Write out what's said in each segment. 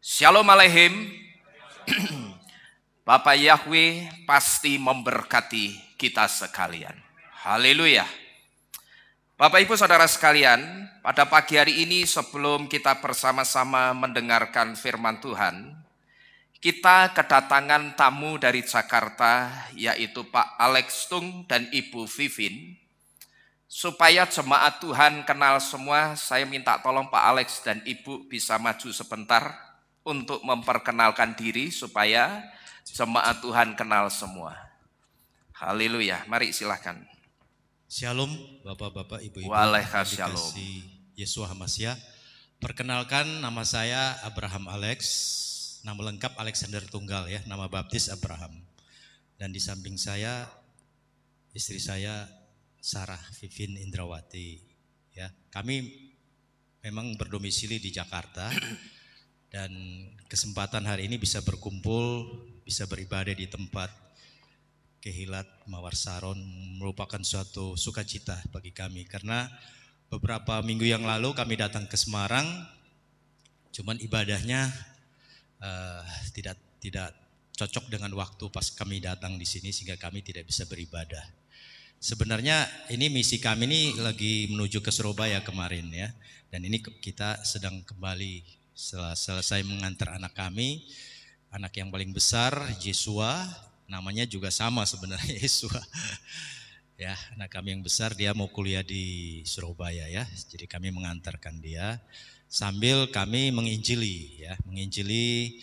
Shalom Aleichem. Bapak Yahweh pasti memberkati kita sekalian. Haleluya. Bapak Ibu Saudara sekalian, pada pagi hari ini sebelum kita bersama-sama mendengarkan firman Tuhan, kita kedatangan tamu dari Jakarta, yaitu Pak Alex Tung dan Ibu Vivin. Supaya jemaat Tuhan kenal semua, saya minta tolong Pak Alex dan Ibu bisa maju sebentar untuk memperkenalkan diri supaya jemaat Tuhan kenal semua. Haleluya, mari silahkan. Shalom Bapak-Bapak, Ibu-Ibu, Waalaikumsalam. dikasih Yesua Hamasya. Perkenalkan, nama saya Abraham Alex, nama lengkap Alexander Tunggal ya, nama baptis Abraham. Dan di samping saya, istri saya Sarah Vivin Indrawati. Ya, kami memang berdomisili di Jakarta dan kesempatan hari ini bisa berkumpul, bisa beribadah di tempat Kehilat Mawar Saron merupakan suatu sukacita bagi kami karena beberapa minggu yang lalu kami datang ke Semarang, cuman ibadahnya tidak cocok dengan waktu pas kami datang di sini sehingga kami tidak bisa beribadah. Sebenarnya ini misi kami ini lagi menuju ke Surabaya kemarin ya, dan ini kita sedang kembali setelah selesai mengantar anak kami, anak yang paling besar Yesua. Namanya juga sama sebenarnya Yesua. Ya, anak kami yang besar dia mau kuliah di Surabaya ya. Jadi kami mengantarkan dia sambil kami menginjili ya, menginjili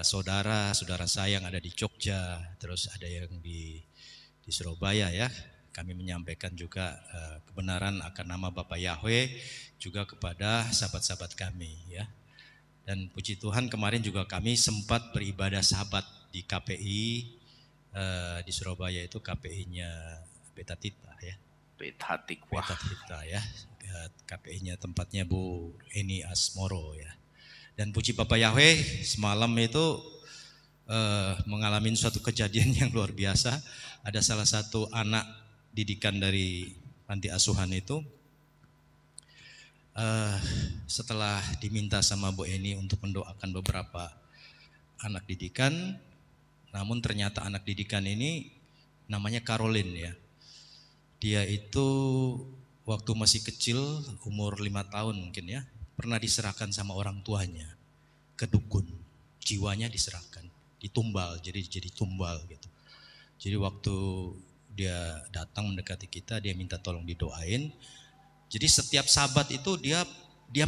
saudara-saudara saya yang ada di Jogja, terus ada yang di Surabaya ya. Kami menyampaikan juga kebenaran akan nama Bapak Yahweh juga kepada sahabat-sahabat kami ya. Dan puji Tuhan kemarin juga kami sempat beribadah sahabat di KPI di Surabaya, itu KPI-nya Betatita ya. Betatita ya. KPI-nya tempatnya Bu Eni Asmoro ya. Dan puji Bapak Yahweh semalam itu mengalami suatu kejadian yang luar biasa. Ada salah satu anak didikan dari panti asuhan itu setelah diminta sama Bu Eni untuk mendoakan beberapa anak didikan, namun ternyata anak didikan ini namanya Caroline ya. Dia itu waktu masih kecil, umur 5 tahun mungkin ya, pernah diserahkan sama orang tuanya ke dukun. Jiwanya diserahkan, ditumbal, jadi tumbal gitu. Jadi waktu dia datang mendekati kita, dia minta tolong didoain. Jadi setiap sabat itu dia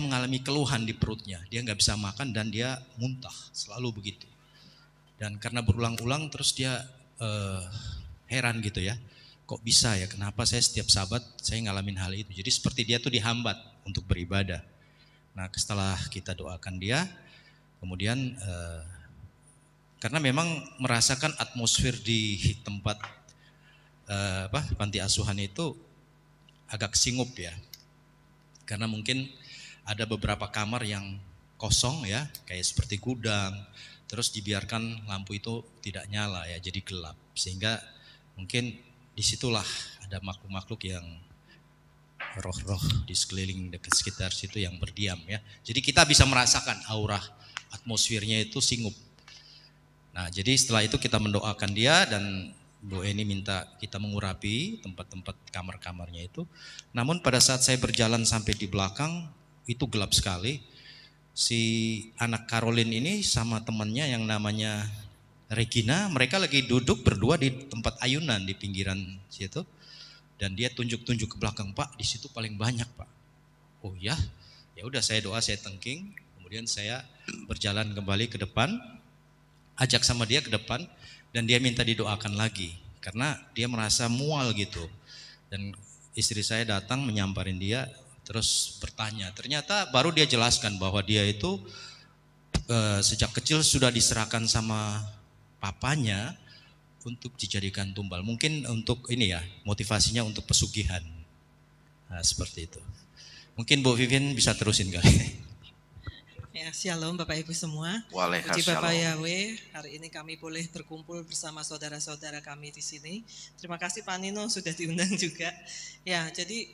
mengalami keluhan di perutnya, dia nggak bisa makan dan dia muntah, selalu begitu. Dan karena berulang-ulang terus dia heran gitu ya, kok bisa ya, kenapa saya setiap sabat saya ngalamin hal itu. Jadi seperti dia tuh dihambat untuk beribadah. Nah setelah kita doakan dia, kemudian karena memang merasakan atmosfer di tempat panti asuhan itu agak singup ya. Karena mungkin ada beberapa kamar yang kosong ya, kayak seperti gudang, terus dibiarkan lampu itu tidak nyala ya, jadi gelap. Sehingga mungkin disitulah ada makhluk-makhluk yang roh-roh di sekeliling dekat sekitar situ yang berdiam ya. Jadi kita bisa merasakan aura atmosfernya itu singup. Nah jadi setelah itu kita mendoakan dia dan Bu Eni minta kita mengurapi tempat-tempat kamar-kamarnya itu. Namun pada saat saya berjalan sampai di belakang, itu gelap sekali. Si anak Caroline ini sama temannya yang namanya Regina, mereka lagi duduk berdua di tempat ayunan di pinggiran situ. Dan dia tunjuk-tunjuk ke belakang, Pak, di situ paling banyak, Pak. Oh ya, ya udah saya doa, saya tengking. Kemudian saya berjalan kembali ke depan, ajak sama dia ke depan. Dan dia minta didoakan lagi karena dia merasa mual gitu. Dan istri saya datang menyamparin dia terus bertanya. Ternyata baru dia jelaskan bahwa dia itu sejak kecil sudah diserahkan sama papanya untuk dijadikan tumbal. Mungkin untuk ini ya, motivasinya untuk pesugihan. Nah, seperti itu. Mungkin Bu Vivin bisa terusin kali. Ya, shalom Bapak Ibu semua. Waalaikumsalam. Puji Bapak Yahweh, hari ini kami boleh berkumpul bersama saudara-saudara kami di sini. Terima kasih Pak Nino sudah diundang juga. Ya, jadi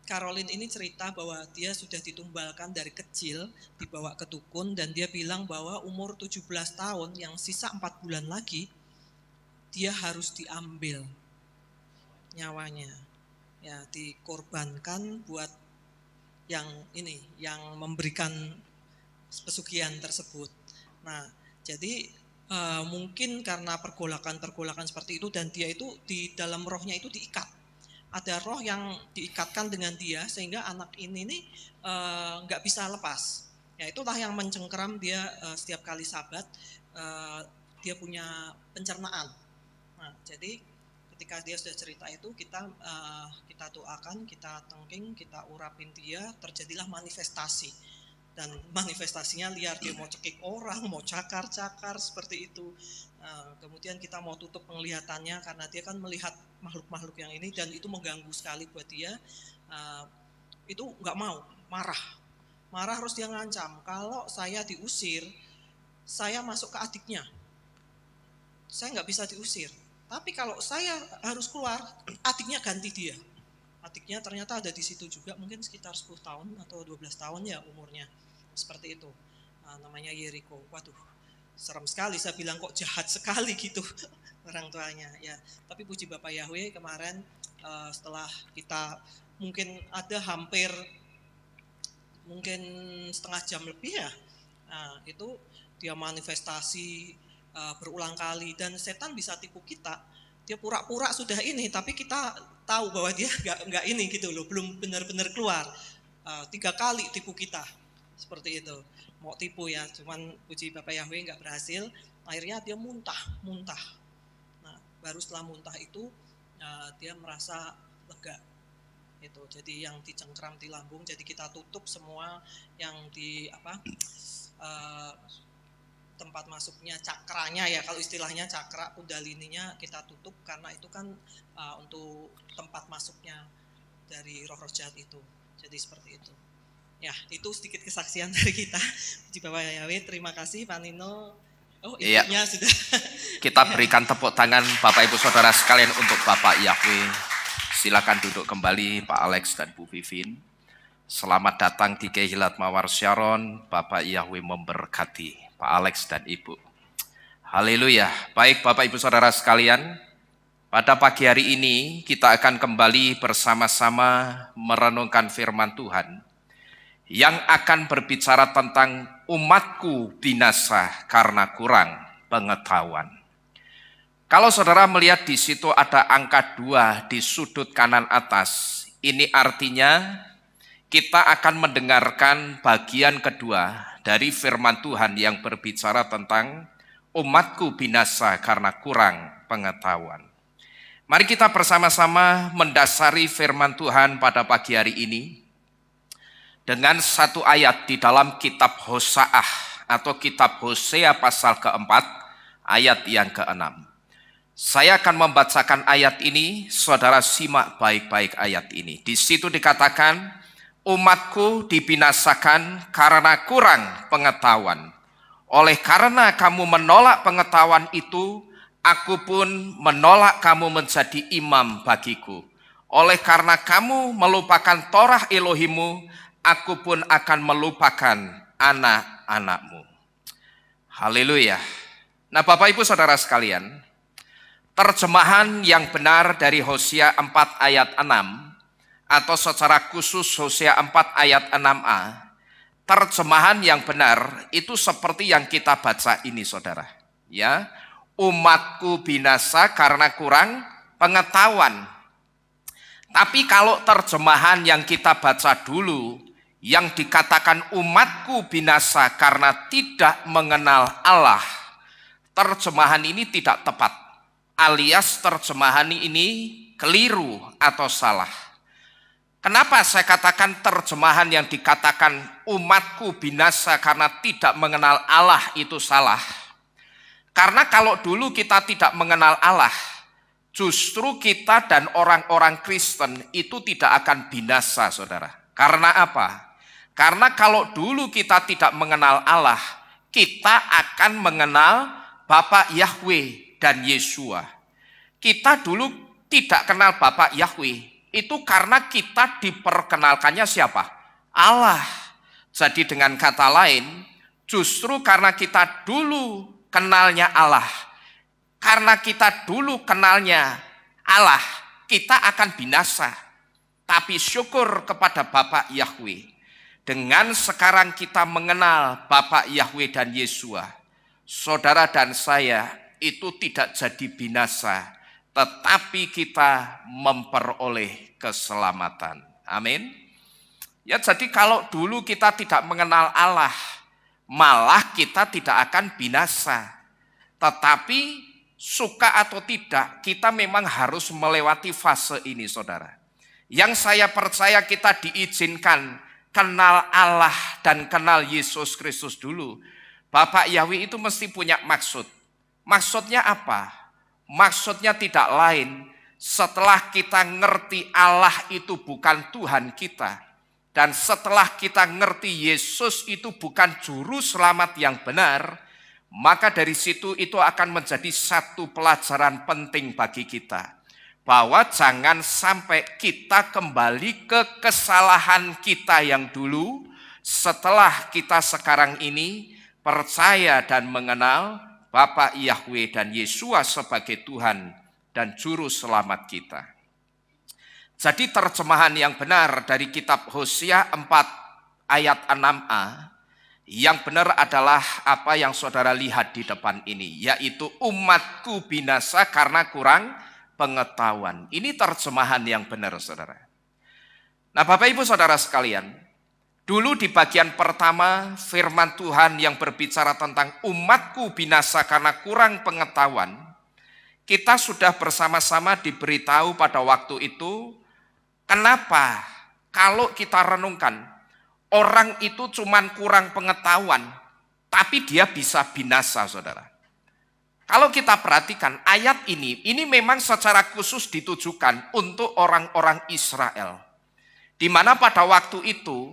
Caroline ini cerita bahwa dia sudah ditumbalkan dari kecil, dibawa ke dukun, dan dia bilang bahwa umur 17 tahun yang sisa 4 bulan lagi, dia harus diambil nyawanya. Ya, dikorbankan buat yang ini, yang memberikan pesugihan tersebut. Nah, jadi mungkin karena pergolakan-pergolakan seperti itu, dan dia itu di dalam rohnya itu diikat. Ada roh yang diikatkan dengan dia sehingga anak ini nih nggak bisa lepas. Ya itulah yang mencengkeram dia setiap kali Sabat dia punya pencernaan. Nah, jadi ketika dia sudah cerita itu kita doakan, kita tengking, kita urapin dia, terjadilah manifestasi. Dan manifestasinya liar, dia mau cekik orang, mau cakar-cakar seperti itu. Kemudian kita mau tutup penglihatannya karena dia kan melihat makhluk-makhluk yang ini dan itu mengganggu sekali buat dia. Itu nggak mau, marah terus dia ngancam, kalau saya diusir, saya masuk ke adiknya, saya nggak bisa diusir. Tapi kalau saya harus keluar, adiknya ganti dia. Adiknya ternyata ada di situ juga, mungkin sekitar 10 tahun atau 12 tahun ya umurnya. Seperti itu. Namanya Yeriko. Waduh, serem sekali, saya bilang kok jahat sekali gitu orang tuanya. Ya, tapi puji Bapak Yahweh kemarin setelah kita mungkin ada hampir mungkin setengah jam lebih ya. Nah, itu dia manifestasi berulang kali dan setan bisa tipu kita. Dia pura-pura sudah ini, tapi kita tahu bahwa dia nggak ini gitu loh, belum benar-benar keluar. 3 kali tipu kita, seperti itu. Mau tipu ya, cuman puji Bapak Yahweh nggak berhasil. Akhirnya dia muntah. Nah, baru setelah muntah itu dia merasa lega. Itu, jadi yang dicengkram di lambung, jadi kita tutup semua yang di tempat masuknya cakranya ya, kalau istilahnya cakra kundalininya kita tutup karena itu kan untuk tempat masuknya dari roh-roh jahat itu. Jadi seperti itu. Ya, itu sedikit kesaksian dari kita. Puji Bapak Yahweh, terima kasih Pak Nino. Oh, ibunya sudah. Kita berikan tepuk tangan Bapak Ibu Saudara sekalian untuk Bapak Yahweh. Silakan duduk kembali Pak Alex dan Bu Vivin. Selamat datang di Kehilat Mawar Sharon. Bapak Yahweh memberkati Pak Alex dan Ibu. Haleluya. Baik Bapak Ibu Saudara sekalian, pada pagi hari ini kita akan kembali bersama-sama merenungkan firman Tuhan yang akan berbicara tentang umatku binasa karena kurang pengetahuan. Kalau saudara melihat di situ ada angka 2 di sudut kanan atas, ini artinya kita akan mendengarkan bagian kedua dari firman Tuhan yang berbicara tentang umatku binasa karena kurang pengetahuan. Mari kita bersama-sama mendasari firman Tuhan pada pagi hari ini dengan satu ayat di dalam kitab Hosaah atau kitab Hosea pasal keempat ayat yang ke-6. Saya akan membacakan ayat ini, saudara simak baik-baik ayat ini. Di situ dikatakan, umatku dibinasakan karena kurang pengetahuan. Oleh karena kamu menolak pengetahuan itu, aku pun menolak kamu menjadi imam bagiku. Oleh karena kamu melupakan Torah Elohimu, aku pun akan melupakan anak-anakmu. Haleluya. Nah Bapak Ibu Saudara sekalian, terjemahan yang benar dari Hosea 4 ayat 6 atau secara khusus Hosea 4 ayat 6a, terjemahan yang benar itu seperti yang kita baca ini saudara. Ya, umatku binasa karena kurang pengetahuan. Tapi kalau terjemahan yang kita baca dulu, yang dikatakan umatku binasa karena tidak mengenal Allah, terjemahan ini tidak tepat. Alias terjemahan ini keliru atau salah. Kenapa saya katakan terjemahan yang dikatakan umatku binasa karena tidak mengenal Allah itu salah? Karena kalau dulu kita tidak mengenal Allah, justru kita dan orang-orang Kristen itu tidak akan binasa, saudara. Karena apa? Karena kalau dulu kita tidak mengenal Allah, kita akan mengenal Bapa Yahweh dan Yesua. Kita dulu tidak kenal Bapak Yahweh, itu karena kita diperkenalkannya siapa? Allah. Jadi dengan kata lain, justru karena kita dulu kenalnya Allah, karena kita dulu kenalnya Allah, kita akan binasa. Tapi syukur kepada Bapa Yahweh, dengan sekarang kita mengenal Bapa Yahweh dan Yesua, saudara dan saya itu tidak jadi binasa, tetapi kita memperoleh keselamatan. Amin. Ya, jadi kalau dulu kita tidak mengenal Allah, malah kita tidak akan binasa. Tetapi suka atau tidak, kita memang harus melewati fase ini, saudara. Yang saya percaya kita diizinkan kenal Allah dan kenal Yesus Kristus dulu. Bapak Yahweh itu mesti punya maksud. Maksudnya apa? Maksudnya tidak lain, setelah kita ngerti Allah itu bukan Tuhan kita, dan setelah kita ngerti Yesus itu bukan juru selamat yang benar, maka dari situ itu akan menjadi satu pelajaran penting bagi kita. Bahwa jangan sampai kita kembali ke kesalahan kita yang dulu, setelah kita sekarang ini percaya dan mengenal Bapa Yahweh dan Yesua sebagai Tuhan dan Juru Selamat kita. Jadi terjemahan yang benar dari kitab Hosea 4 ayat 6a, yang benar adalah apa yang saudara lihat di depan ini, yaitu umatku binasa karena kurang pengetahuan. Ini terjemahan yang benar, saudara. Nah, Bapak Ibu saudara sekalian, dulu di bagian pertama firman Tuhan yang berbicara tentang umatku binasa karena kurang pengetahuan, kita sudah bersama-sama diberitahu pada waktu itu kenapa kalau kita renungkan, orang itu cuman kurang pengetahuan, tapi dia bisa binasa, saudara. Kalau kita perhatikan ayat ini memang secara khusus ditujukan untuk orang-orang Israel. Di mana pada waktu itu,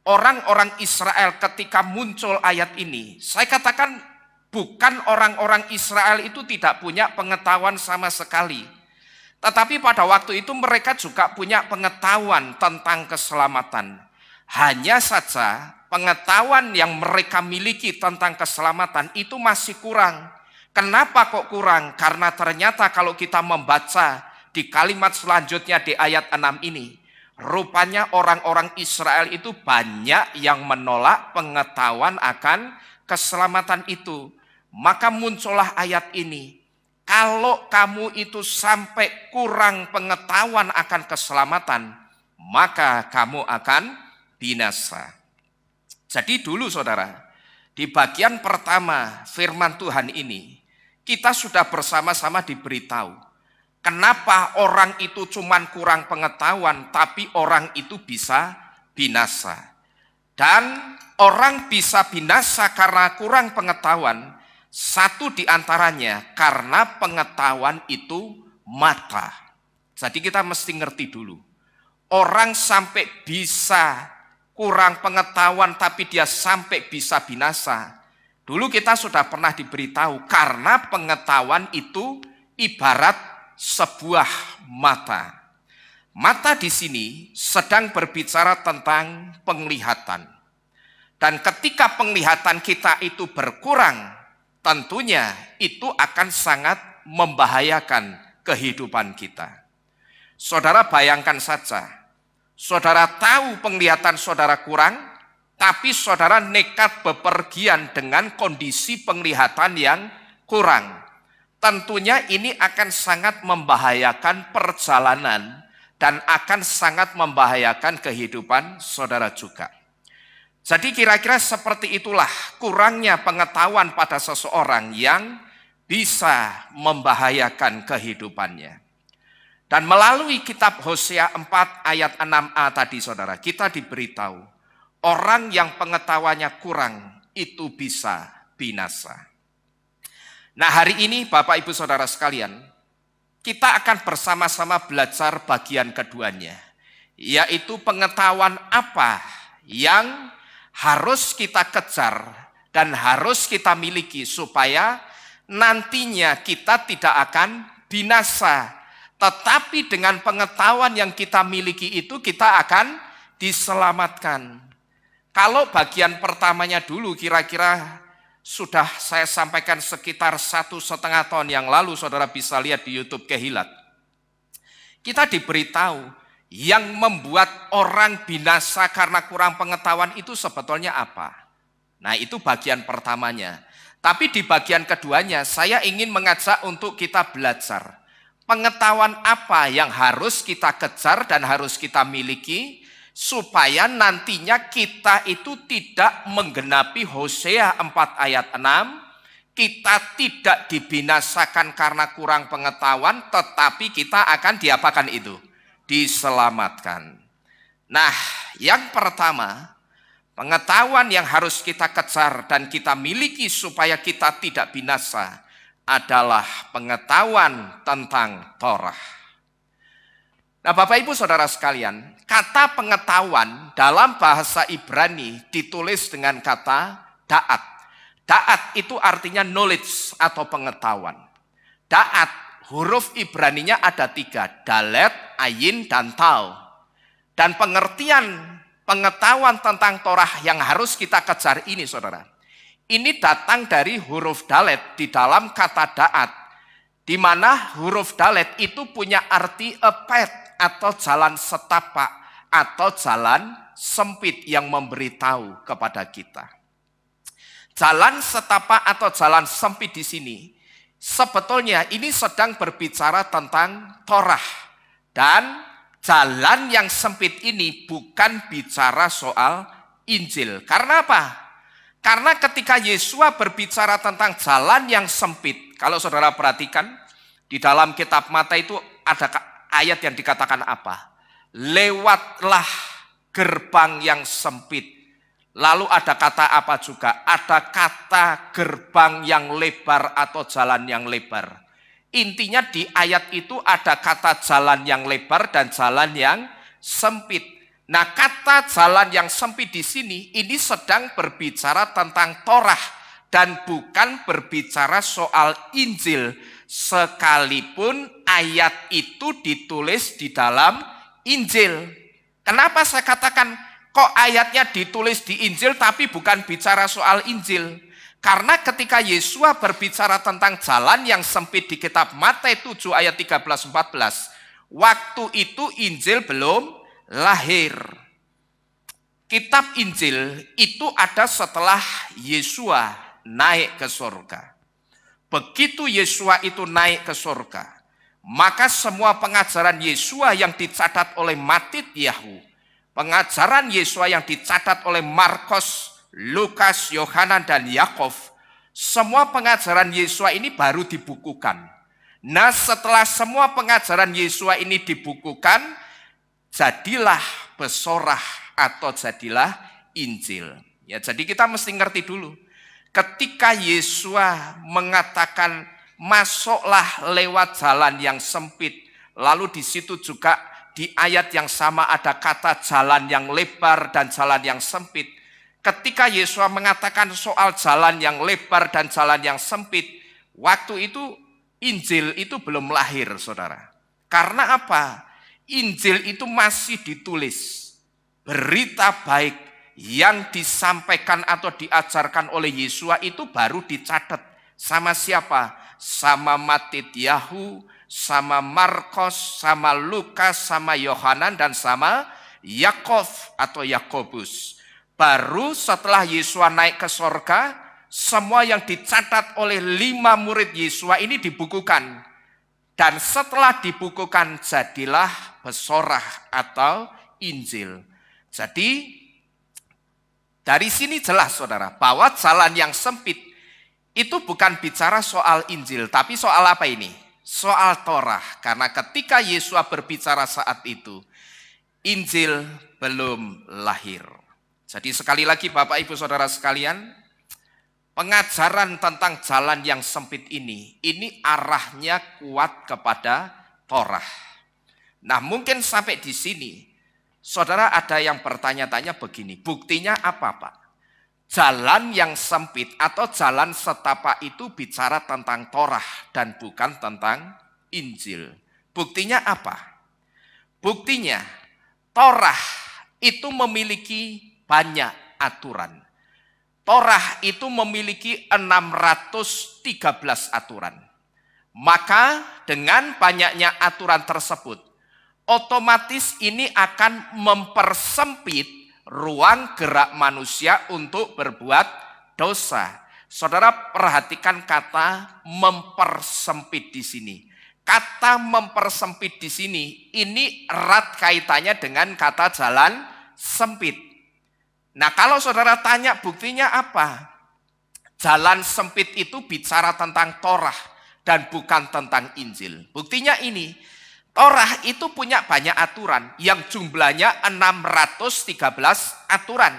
orang-orang Israel ketika muncul ayat ini, saya katakan bukan orang-orang Israel itu tidak punya pengetahuan sama sekali. Tetapi pada waktu itu mereka juga punya pengetahuan tentang keselamatan. Hanya saja pengetahuan yang mereka miliki tentang keselamatan itu masih kurang. Kenapa kok kurang? Karena ternyata kalau kita membaca di kalimat selanjutnya di ayat 6 ini, rupanya orang-orang Israel itu banyak yang menolak pengetahuan akan keselamatan itu. Maka muncullah ayat ini. Kalau kamu itu sampai kurang pengetahuan akan keselamatan, maka kamu akan binasa. Jadi dulu saudara, di bagian pertama firman Tuhan ini, kita sudah bersama-sama diberitahu. Kenapa orang itu cuman kurang pengetahuan, tapi orang itu bisa binasa. Dan orang bisa binasa karena kurang pengetahuan. Satu di antaranya karena pengetahuan itu mata. Jadi kita mesti ngerti dulu. Orang sampai bisa kurang pengetahuan tapi dia sampai bisa binasa. Dulu kita sudah pernah diberitahu karena pengetahuan itu ibarat sebuah mata. Mata di sini sedang berbicara tentang penglihatan. Dan ketika penglihatan kita itu berkurang, tentunya itu akan sangat membahayakan kehidupan kita. Saudara bayangkan saja, saudara tahu penglihatan saudara kurang, tapi saudara nekat bepergian dengan kondisi penglihatan yang kurang. Tentunya ini akan sangat membahayakan perjalanan dan akan sangat membahayakan kehidupan saudara juga. Jadi kira-kira seperti itulah kurangnya pengetahuan pada seseorang yang bisa membahayakan kehidupannya. Dan melalui kitab Hosea 4 ayat 6a tadi saudara, kita diberitahu orang yang pengetahuannya kurang itu bisa binasa. Nah hari ini Bapak Ibu Saudara sekalian, kita akan bersama-sama belajar bagian keduanya, yaitu pengetahuan apa yang harus kita kejar dan harus kita miliki supaya nantinya kita tidak akan binasa, Tetapi dengan pengetahuan yang kita miliki itu kita akan diselamatkan. Kalau bagian pertamanya dulu kira-kira sudah saya sampaikan sekitar 1,5 tahun yang lalu, saudara bisa lihat di YouTube Kehilat. Kita diberitahu yang membuat orang binasa karena kurang pengetahuan itu sebetulnya apa. Nah, itu bagian pertamanya. Tapi di bagian keduanya saya ingin mengajak untuk kita belajar. Pengetahuan apa yang harus kita kejar dan harus kita miliki supaya nantinya kita itu tidak menggenapi Hosea 4 ayat 6, kita tidak dibinasakan karena kurang pengetahuan, tetapi kita akan diapakan itu? Diselamatkan. Nah, yang pertama, pengetahuan yang harus kita kejar dan kita miliki supaya kita tidak binasa adalah pengetahuan tentang Torah. Nah, Bapak Ibu Saudara sekalian, kata pengetahuan dalam bahasa Ibrani ditulis dengan kata da'at. Da'at itu artinya knowledge atau pengetahuan. Da'at, huruf Ibraninya ada 3, dalet, ayin, dan tau. Dan pengertian pengetahuan tentang Torah yang harus kita kejar ini, saudara, ini datang dari huruf dalet di dalam kata da'at, di mana huruf dalet itu punya arti a path atau jalan setapak atau jalan sempit yang memberitahu kepada kita. Jalan setapak atau jalan sempit di sini sebetulnya ini sedang berbicara tentang Torah, dan jalan yang sempit ini bukan bicara soal Injil. Karena apa? Karena ketika Yesua berbicara tentang jalan yang sempit, kalau saudara perhatikan, di dalam kitab Matius itu ada ayat yang dikatakan apa? Lewatlah gerbang yang sempit. Lalu ada kata apa juga? Ada kata gerbang yang lebar atau jalan yang lebar. Intinya di ayat itu ada kata jalan yang lebar dan jalan yang sempit. Nah, kata jalan yang sempit di sini ini sedang berbicara tentang Torah dan bukan berbicara soal Injil, sekalipun ayat itu ditulis di dalam Injil. Kenapa saya katakan kok ayatnya ditulis di Injil tapi bukan bicara soal Injil? Karena ketika Yesua berbicara tentang jalan yang sempit di kitab Matius 7 ayat 13-14, waktu itu Injil belum lahir. Kitab Injil itu ada setelah Yesua naik ke surga. Begitu Yesua itu naik ke surga, maka semua pengajaran Yesua yang dicatat oleh Matius, pengajaran Yesua yang dicatat oleh Markus, Lukas, Yohanan, dan Yakov, semua pengajaran Yesua ini baru dibukukan. Nah, setelah semua pengajaran Yesua ini dibukukan, jadilah Besorah atau jadilah Injil. Ya, jadi kita mesti ngerti dulu. Ketika Yesua mengatakan masuklah lewat jalan yang sempit, lalu di situ juga di ayat yang sama ada kata jalan yang lebar dan jalan yang sempit. Ketika Yesua mengatakan soal jalan yang lebar dan jalan yang sempit, waktu itu Injil itu belum lahir, saudara. Karena apa? Injil itu masih ditulis. Berita baik yang disampaikan atau diajarkan oleh Yesua itu baru dicatat. Sama siapa? Sama Matius, sama Markus, sama Lukas, sama Yohanan, dan sama Yakov atau Yakobus. Baru setelah Yesua naik ke surga, semua yang dicatat oleh 5 murid Yesua ini dibukukan. Dan setelah dibukukan jadilah Besorah atau Injil. Jadi dari sini jelas, saudara, bahwa jalan yang sempit itu bukan bicara soal Injil, tapi soal apa ini? Soal Torah. Karena ketika Yesua berbicara saat itu, Injil belum lahir. Jadi sekali lagi Bapak Ibu Saudara sekalian, pengajaran tentang jalan yang sempit ini arahnya kuat kepada Torah. Nah, mungkin sampai di sini saudara ada yang bertanya-tanya begini, buktinya apa, Pak? Jalan yang sempit atau jalan setapak itu bicara tentang Torah dan bukan tentang Injil. Buktinya apa? Buktinya Torah itu memiliki banyak aturan. Torah itu memiliki 613 aturan. Maka dengan banyaknya aturan tersebut, otomatis ini akan mempersempit ruang gerak manusia untuk berbuat dosa. Saudara perhatikan kata mempersempit di sini. Kata mempersempit di sini ini erat kaitannya dengan kata jalan sempit. Nah, kalau saudara tanya buktinya apa? Jalan sempit itu bicara tentang Torah dan bukan tentang Injil. Buktinya ini, Torah itu punya banyak aturan yang jumlahnya 613 aturan.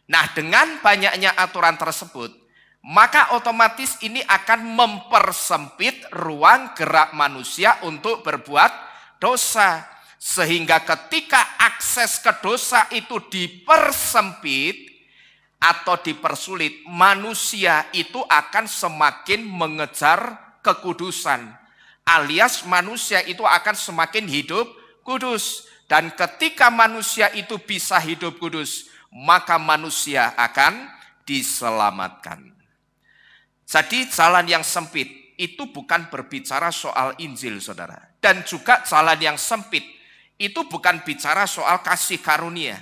Nah, dengan banyaknya aturan tersebut, maka otomatis ini akan mempersempit ruang gerak manusia untuk berbuat dosa. Sehingga ketika akses ke dosa itu dipersempit atau dipersulit, manusia itu akan semakin mengejar kekudusan. Alias manusia itu akan semakin hidup kudus. Dan ketika manusia itu bisa hidup kudus, maka manusia akan diselamatkan. Jadi jalan yang sempit itu bukan berbicara soal Injil, saudara. Dan juga jalan yang sempit itu bukan bicara soal kasih karunia.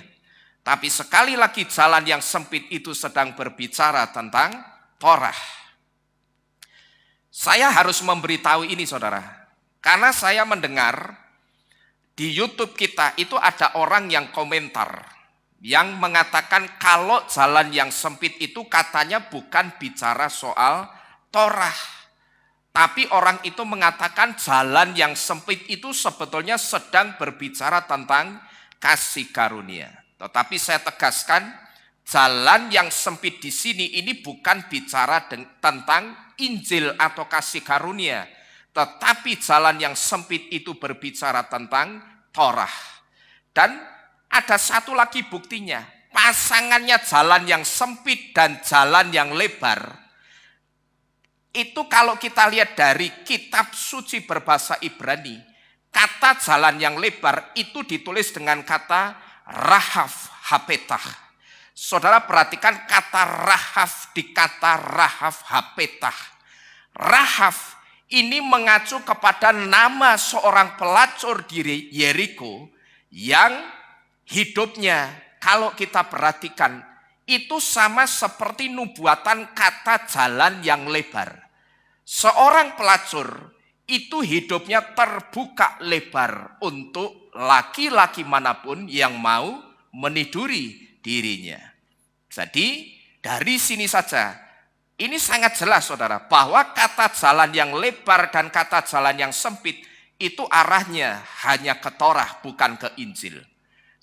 Tapi sekali lagi jalan yang sempit itu sedang berbicara tentang Torah. Saya harus memberitahu ini, saudara. Karena saya mendengar di YouTube kita itu ada orang yang komentar yang mengatakan kalau jalan yang sempit itu katanya bukan bicara soal Torah. Tapi orang itu mengatakan jalan yang sempit itu sebetulnya sedang berbicara tentang kasih karunia. Tetapi saya tegaskan, jalan yang sempit di sini ini bukan bicara tentang Injil atau kasih karunia. Tetapi jalan yang sempit itu berbicara tentang Torah. Dan ada satu lagi buktinya, pasangannya jalan yang sempit dan jalan yang lebar. Itu kalau kita lihat dari kitab suci berbahasa Ibrani, kata jalan yang lebar itu ditulis dengan kata rahaf hapetah. Saudara perhatikan kata rahaf di kata rahaf hapetah. Rahaf ini mengacu kepada nama seorang pelacur di Yeriko yang hidupnya kalau kita perhatikan itu sama seperti nubuatan kata jalan yang lebar. Seorang pelacur itu hidupnya terbuka lebar untuk laki-laki manapun yang mau meniduri dirinya. Jadi dari sini saja ini sangat jelas, saudara, bahwa kata jalan yang lebar dan kata jalan yang sempit itu arahnya hanya ke Torah, bukan ke Injil.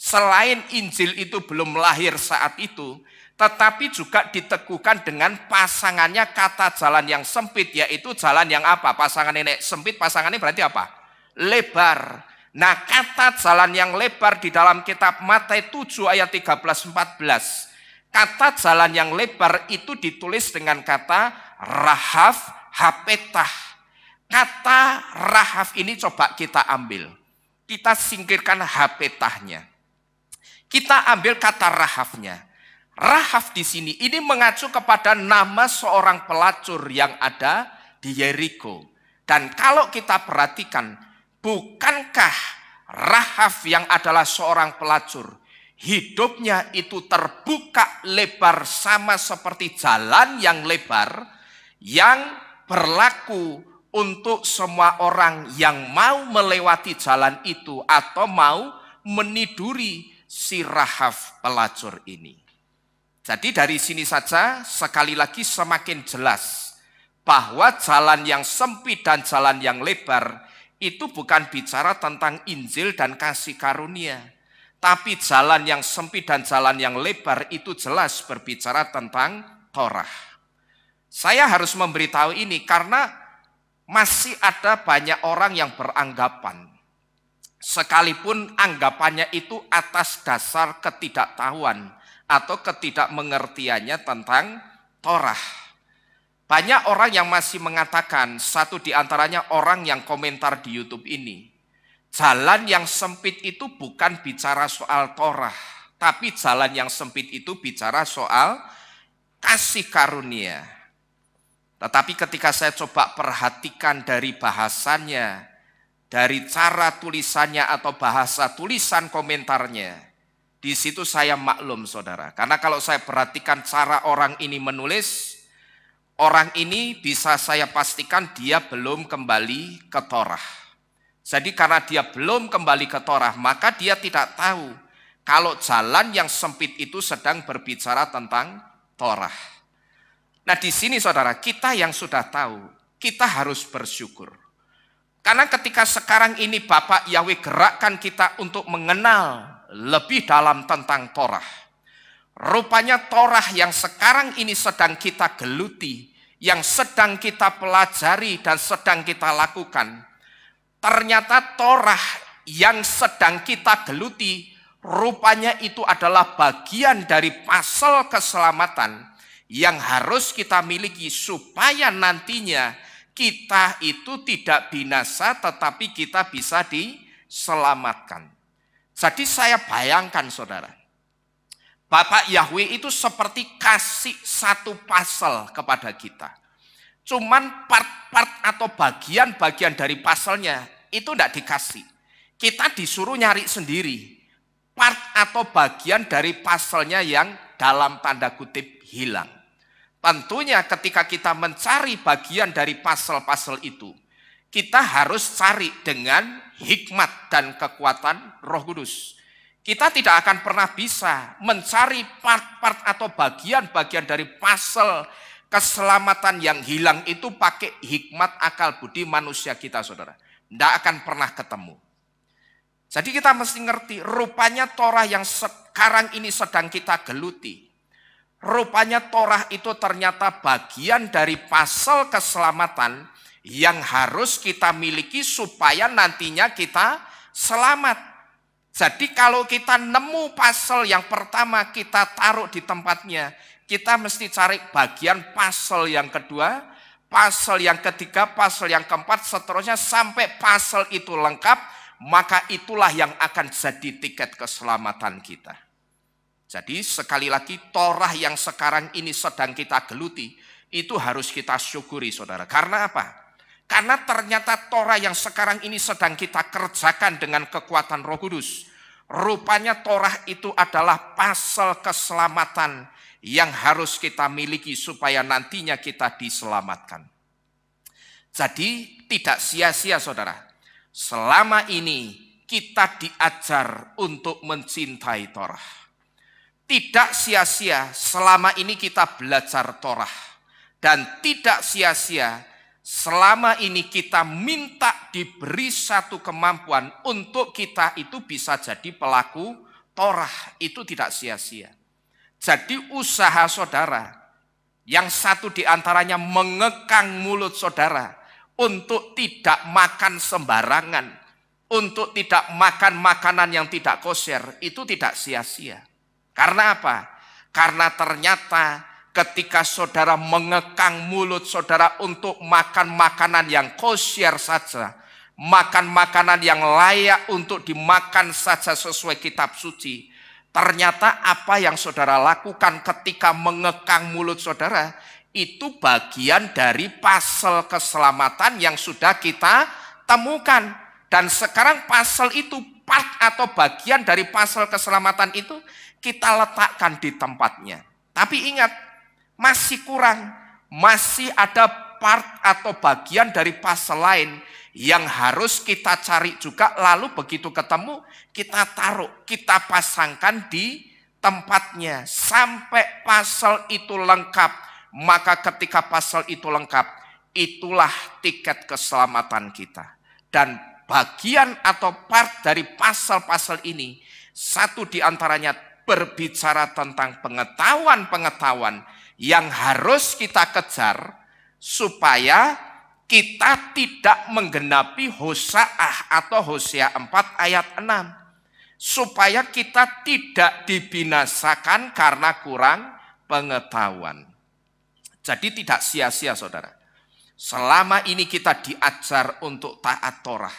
Selain Injil itu belum lahir saat itu, tetapi juga diteguhkan dengan pasangannya kata jalan yang sempit, yaitu jalan yang apa? Pasangannya sempit, pasangannya berarti apa? Lebar. Nah, kata jalan yang lebar di dalam kitab Matius 7 ayat 13-14. Kata jalan yang lebar itu ditulis dengan kata rahaf hapetah. Kata rahaf ini coba kita ambil. Kita singkirkan hapetahnya. Kita ambil kata rahafnya. Rahaf di sini ini mengacu kepada nama seorang pelacur yang ada di Yeriko. Dan kalau kita perhatikan, bukankah Rahaf yang adalah seorang pelacur, hidupnya itu terbuka lebar sama seperti jalan yang lebar yang berlaku untuk semua orang yang mau melewati jalan itu atau mau meniduri si Rahaf pelacur ini. Jadi dari sini saja sekali lagi semakin jelas bahwa jalan yang sempit dan jalan yang lebar itu bukan bicara tentang Injil dan kasih karunia. Tapi jalan yang sempit dan jalan yang lebar itu jelas berbicara tentang Torah. Saya harus memberitahu ini karena masih ada banyak orang yang beranggapan, sekalipun anggapannya itu atas dasar ketidaktahuan atau ketidakmengertiannya tentang Torah. Banyak orang yang masih mengatakan, satu di antaranya orang yang komentar di YouTube ini, Jalan yang sempit itu bukan bicara soal Torah, tapi jalan yang sempit itu bicara soal kasih karunia. Tetapi ketika saya coba perhatikan dari bahasannya, dari cara tulisannya atau bahasa tulisan komentarnya, di situ saya maklum saudara. Karena kalau saya perhatikan cara orang ini menulis, orang ini bisa saya pastikan dia belum kembali ke Torah. Jadi karena dia belum kembali ke Torah, maka dia tidak tahu kalau jalan yang sempit itu sedang berbicara tentang Torah. Nah di sini saudara, kita yang sudah tahu, kita harus bersyukur. Karena ketika sekarang ini Bapak Yahweh gerakkan kita untuk mengenal lebih dalam tentang Torah. Rupanya Torah yang sekarang ini sedang kita geluti, yang sedang kita pelajari dan sedang kita lakukan. Ternyata Torah yang sedang kita geluti, rupanya itu adalah bagian dari pasal keselamatan yang harus kita miliki supaya nantinya kita itu tidak binasa tetapi kita bisa diselamatkan. Jadi saya bayangkan saudara, Bapak Yahweh itu seperti kasih satu pasal kepada kita. Cuman part-part atau bagian-bagian dari pasalnya itu tidak dikasih. Kita disuruh nyari sendiri part atau bagian dari pasalnya yang dalam tanda kutip hilang. Tentunya ketika kita mencari bagian dari pasal-pasal itu, kita harus cari dengan hikmat dan kekuatan Roh Kudus. Kita tidak akan pernah bisa mencari part-part atau bagian-bagian dari pasal keselamatan yang hilang itu pakai hikmat akal budi manusia kita saudara. Tidak akan pernah ketemu. Jadi kita mesti ngerti, rupanya Torah yang sekarang ini sedang kita geluti. Rupanya Torah itu ternyata bagian dari pasal keselamatan yang harus kita miliki supaya nantinya kita selamat. Jadi kalau kita nemu pasal yang pertama kita taruh di tempatnya, kita mesti cari bagian pasal yang kedua, pasal yang ketiga, pasal yang keempat, seterusnya sampai pasal itu lengkap, maka itulah yang akan jadi tiket keselamatan kita. Jadi sekali lagi Torah yang sekarang ini sedang kita geluti, itu harus kita syukuri saudara. Karena apa? Karena ternyata Torah yang sekarang ini sedang kita kerjakan dengan kekuatan Roh Kudus. Rupanya Torah itu adalah pasal keselamatan yang harus kita miliki supaya nantinya kita diselamatkan. Jadi tidak sia-sia saudara. Selama ini kita diajar untuk mencintai Torah. Tidak sia-sia selama ini kita belajar Torah. Dan tidak sia-sia selama ini kita minta diberi satu kemampuan untuk kita itu bisa jadi pelaku Torah. Itu tidak sia-sia. Jadi usaha saudara, yang satu diantaranya mengekang mulut saudara untuk tidak makan sembarangan, untuk tidak makan makanan yang tidak kosher, itu tidak sia-sia. Karena apa? Karena ternyata ketika saudara mengekang mulut saudara untuk makan makanan yang kosher saja, makan makanan yang layak untuk dimakan saja sesuai kitab suci, ternyata apa yang saudara lakukan ketika mengekang mulut saudara, itu bagian dari pasal keselamatan yang sudah kita temukan. Dan sekarang pasal itu, part atau bagian dari pasal keselamatan itu, kita letakkan di tempatnya. Tapi ingat, masih kurang, masih ada part atau bagian dari pasal lain yang harus kita cari juga, lalu begitu ketemu kita taruh, kita pasangkan di tempatnya sampai pasal itu lengkap. Maka ketika pasal itu lengkap, itulah tiket keselamatan kita. Dan bagian atau part dari pasal-pasal ini, satu diantaranya berbicara tentang pengetahuan-pengetahuan yang harus kita kejar supaya kita tidak menggenapi Hoseah atau Hosea 4 ayat 6. Supaya kita tidak dibinasakan karena kurang pengetahuan. Jadi tidak sia-sia saudara. Selama ini kita diajar untuk taat Torah.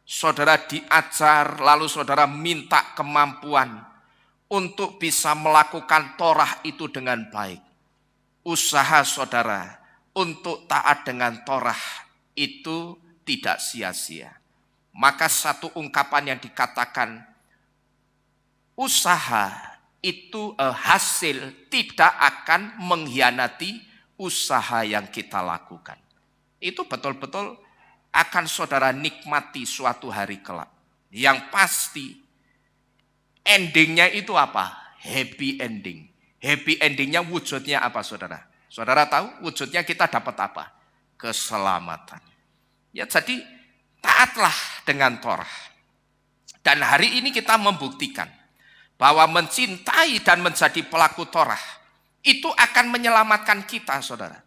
saudara diajar, lalu saudara minta kemampuan untuk bisa melakukan Torah itu dengan baik. Usaha saudara untuk taat dengan Torah itu tidak sia-sia. Maka satu ungkapan yang dikatakan, usaha itu hasil tidak akan mengkhianati usaha yang kita lakukan. Itu betul-betul akan saudara nikmati suatu hari kelak. Yang pasti endingnya itu apa? Happy ending. Happy endingnya wujudnya apa saudara? Saudara tahu wujudnya kita dapat apa? Keselamatan. Ya, jadi taatlah dengan Torah. Dan hari ini kita membuktikan bahwa mencintai dan menjadi pelaku Torah itu akan menyelamatkan kita, saudara.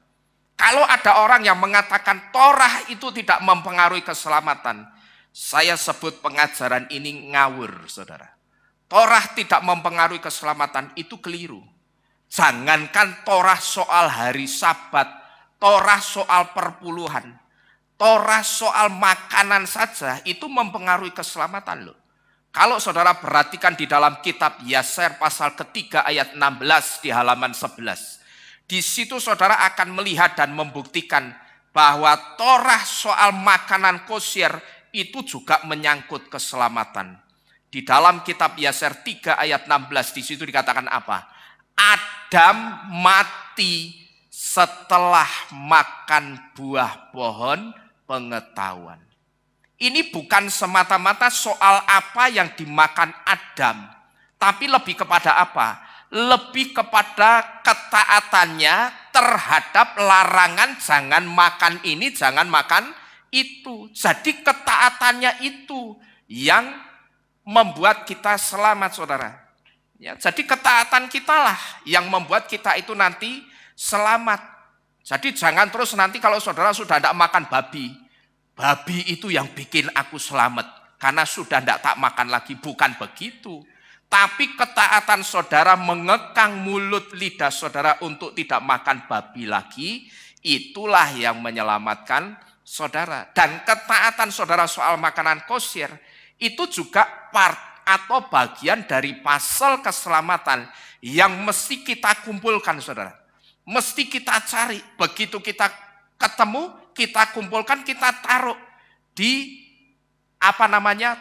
Kalau ada orang yang mengatakan Torah itu tidak mempengaruhi keselamatan, saya sebut pengajaran ini ngawur, saudara. Torah tidak mempengaruhi keselamatan, itu keliru. Jangankan Torah soal hari Sabat, Torah soal perpuluhan, Torah soal makanan saja itu mempengaruhi keselamatan loh. Kalau saudara perhatikan di dalam kitab Yaser pasal ketiga ayat 16 di halaman 11. Di situ saudara akan melihat dan membuktikan bahwa Torah soal makanan kosher itu juga menyangkut keselamatan. Di dalam kitab Yaser 3 ayat 16 di situ dikatakan apa? Adam mati setelah makan buah pohon pengetahuan. Ini bukan semata-mata soal apa yang dimakan Adam, tapi lebih kepada apa? Lebih kepada ketaatannya terhadap larangan jangan makan ini, jangan makan itu. Jadi ketaatannya itu yang membuat kita selamat, saudara. Ya, jadi ketaatan kitalah yang membuat kita itu nanti selamat. Jadi jangan terus nanti kalau saudara sudah tidak makan babi, babi itu yang bikin aku selamat karena sudah tidak tak makan lagi. Bukan begitu. Tapi ketaatan saudara mengekang mulut lidah saudara untuk tidak makan babi lagi, itulah yang menyelamatkan saudara. Dan ketaatan saudara soal makanan kosher itu juga part atau bagian dari pasal keselamatan yang mesti kita kumpulkan, saudara. Mesti kita cari. Begitu kita ketemu, kita kumpulkan, kita taruh di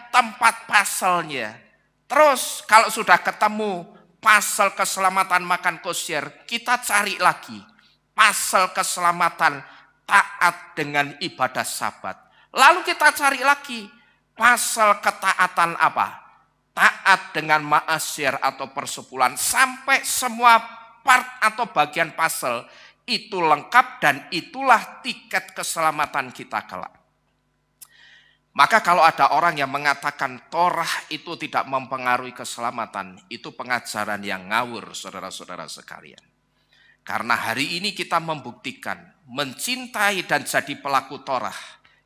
tempat pasalnya. Terus kalau sudah ketemu pasal keselamatan makan kosher, kita cari lagi pasal keselamatan taat dengan ibadah Sabat. Lalu kita cari lagi pasal ketaatan apa? Taat dengan ma'asyir atau persepuluhan, sampai semua part atau bagian pasal itu lengkap dan itulah tiket keselamatan kita kelak. Maka kalau ada orang yang mengatakan Torah itu tidak mempengaruhi keselamatan, itu pengajaran yang ngawur, saudara-saudara sekalian. Karena hari ini kita membuktikan mencintai dan jadi pelaku Torah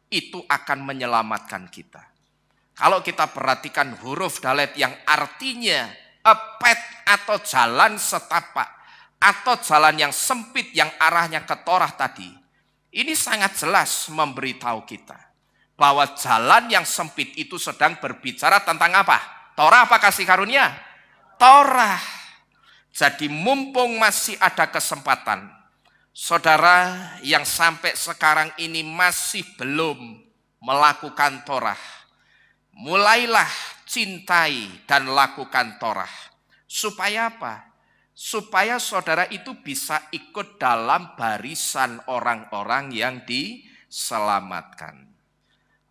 itu akan menyelamatkan kita. Kalau kita perhatikan huruf dalet yang artinya pet atau jalan setapak atau jalan yang sempit yang arahnya ke Torah tadi, ini sangat jelas memberitahu kita bahwa jalan yang sempit itu sedang berbicara tentang apa? Torah apa kasih karunia? Torah. Jadi mumpung masih ada kesempatan, saudara yang sampai sekarang ini masih belum melakukan Torah, mulailah cintai dan lakukan Torah. Supaya apa? Supaya saudara itu bisa ikut dalam barisan orang-orang yang diselamatkan.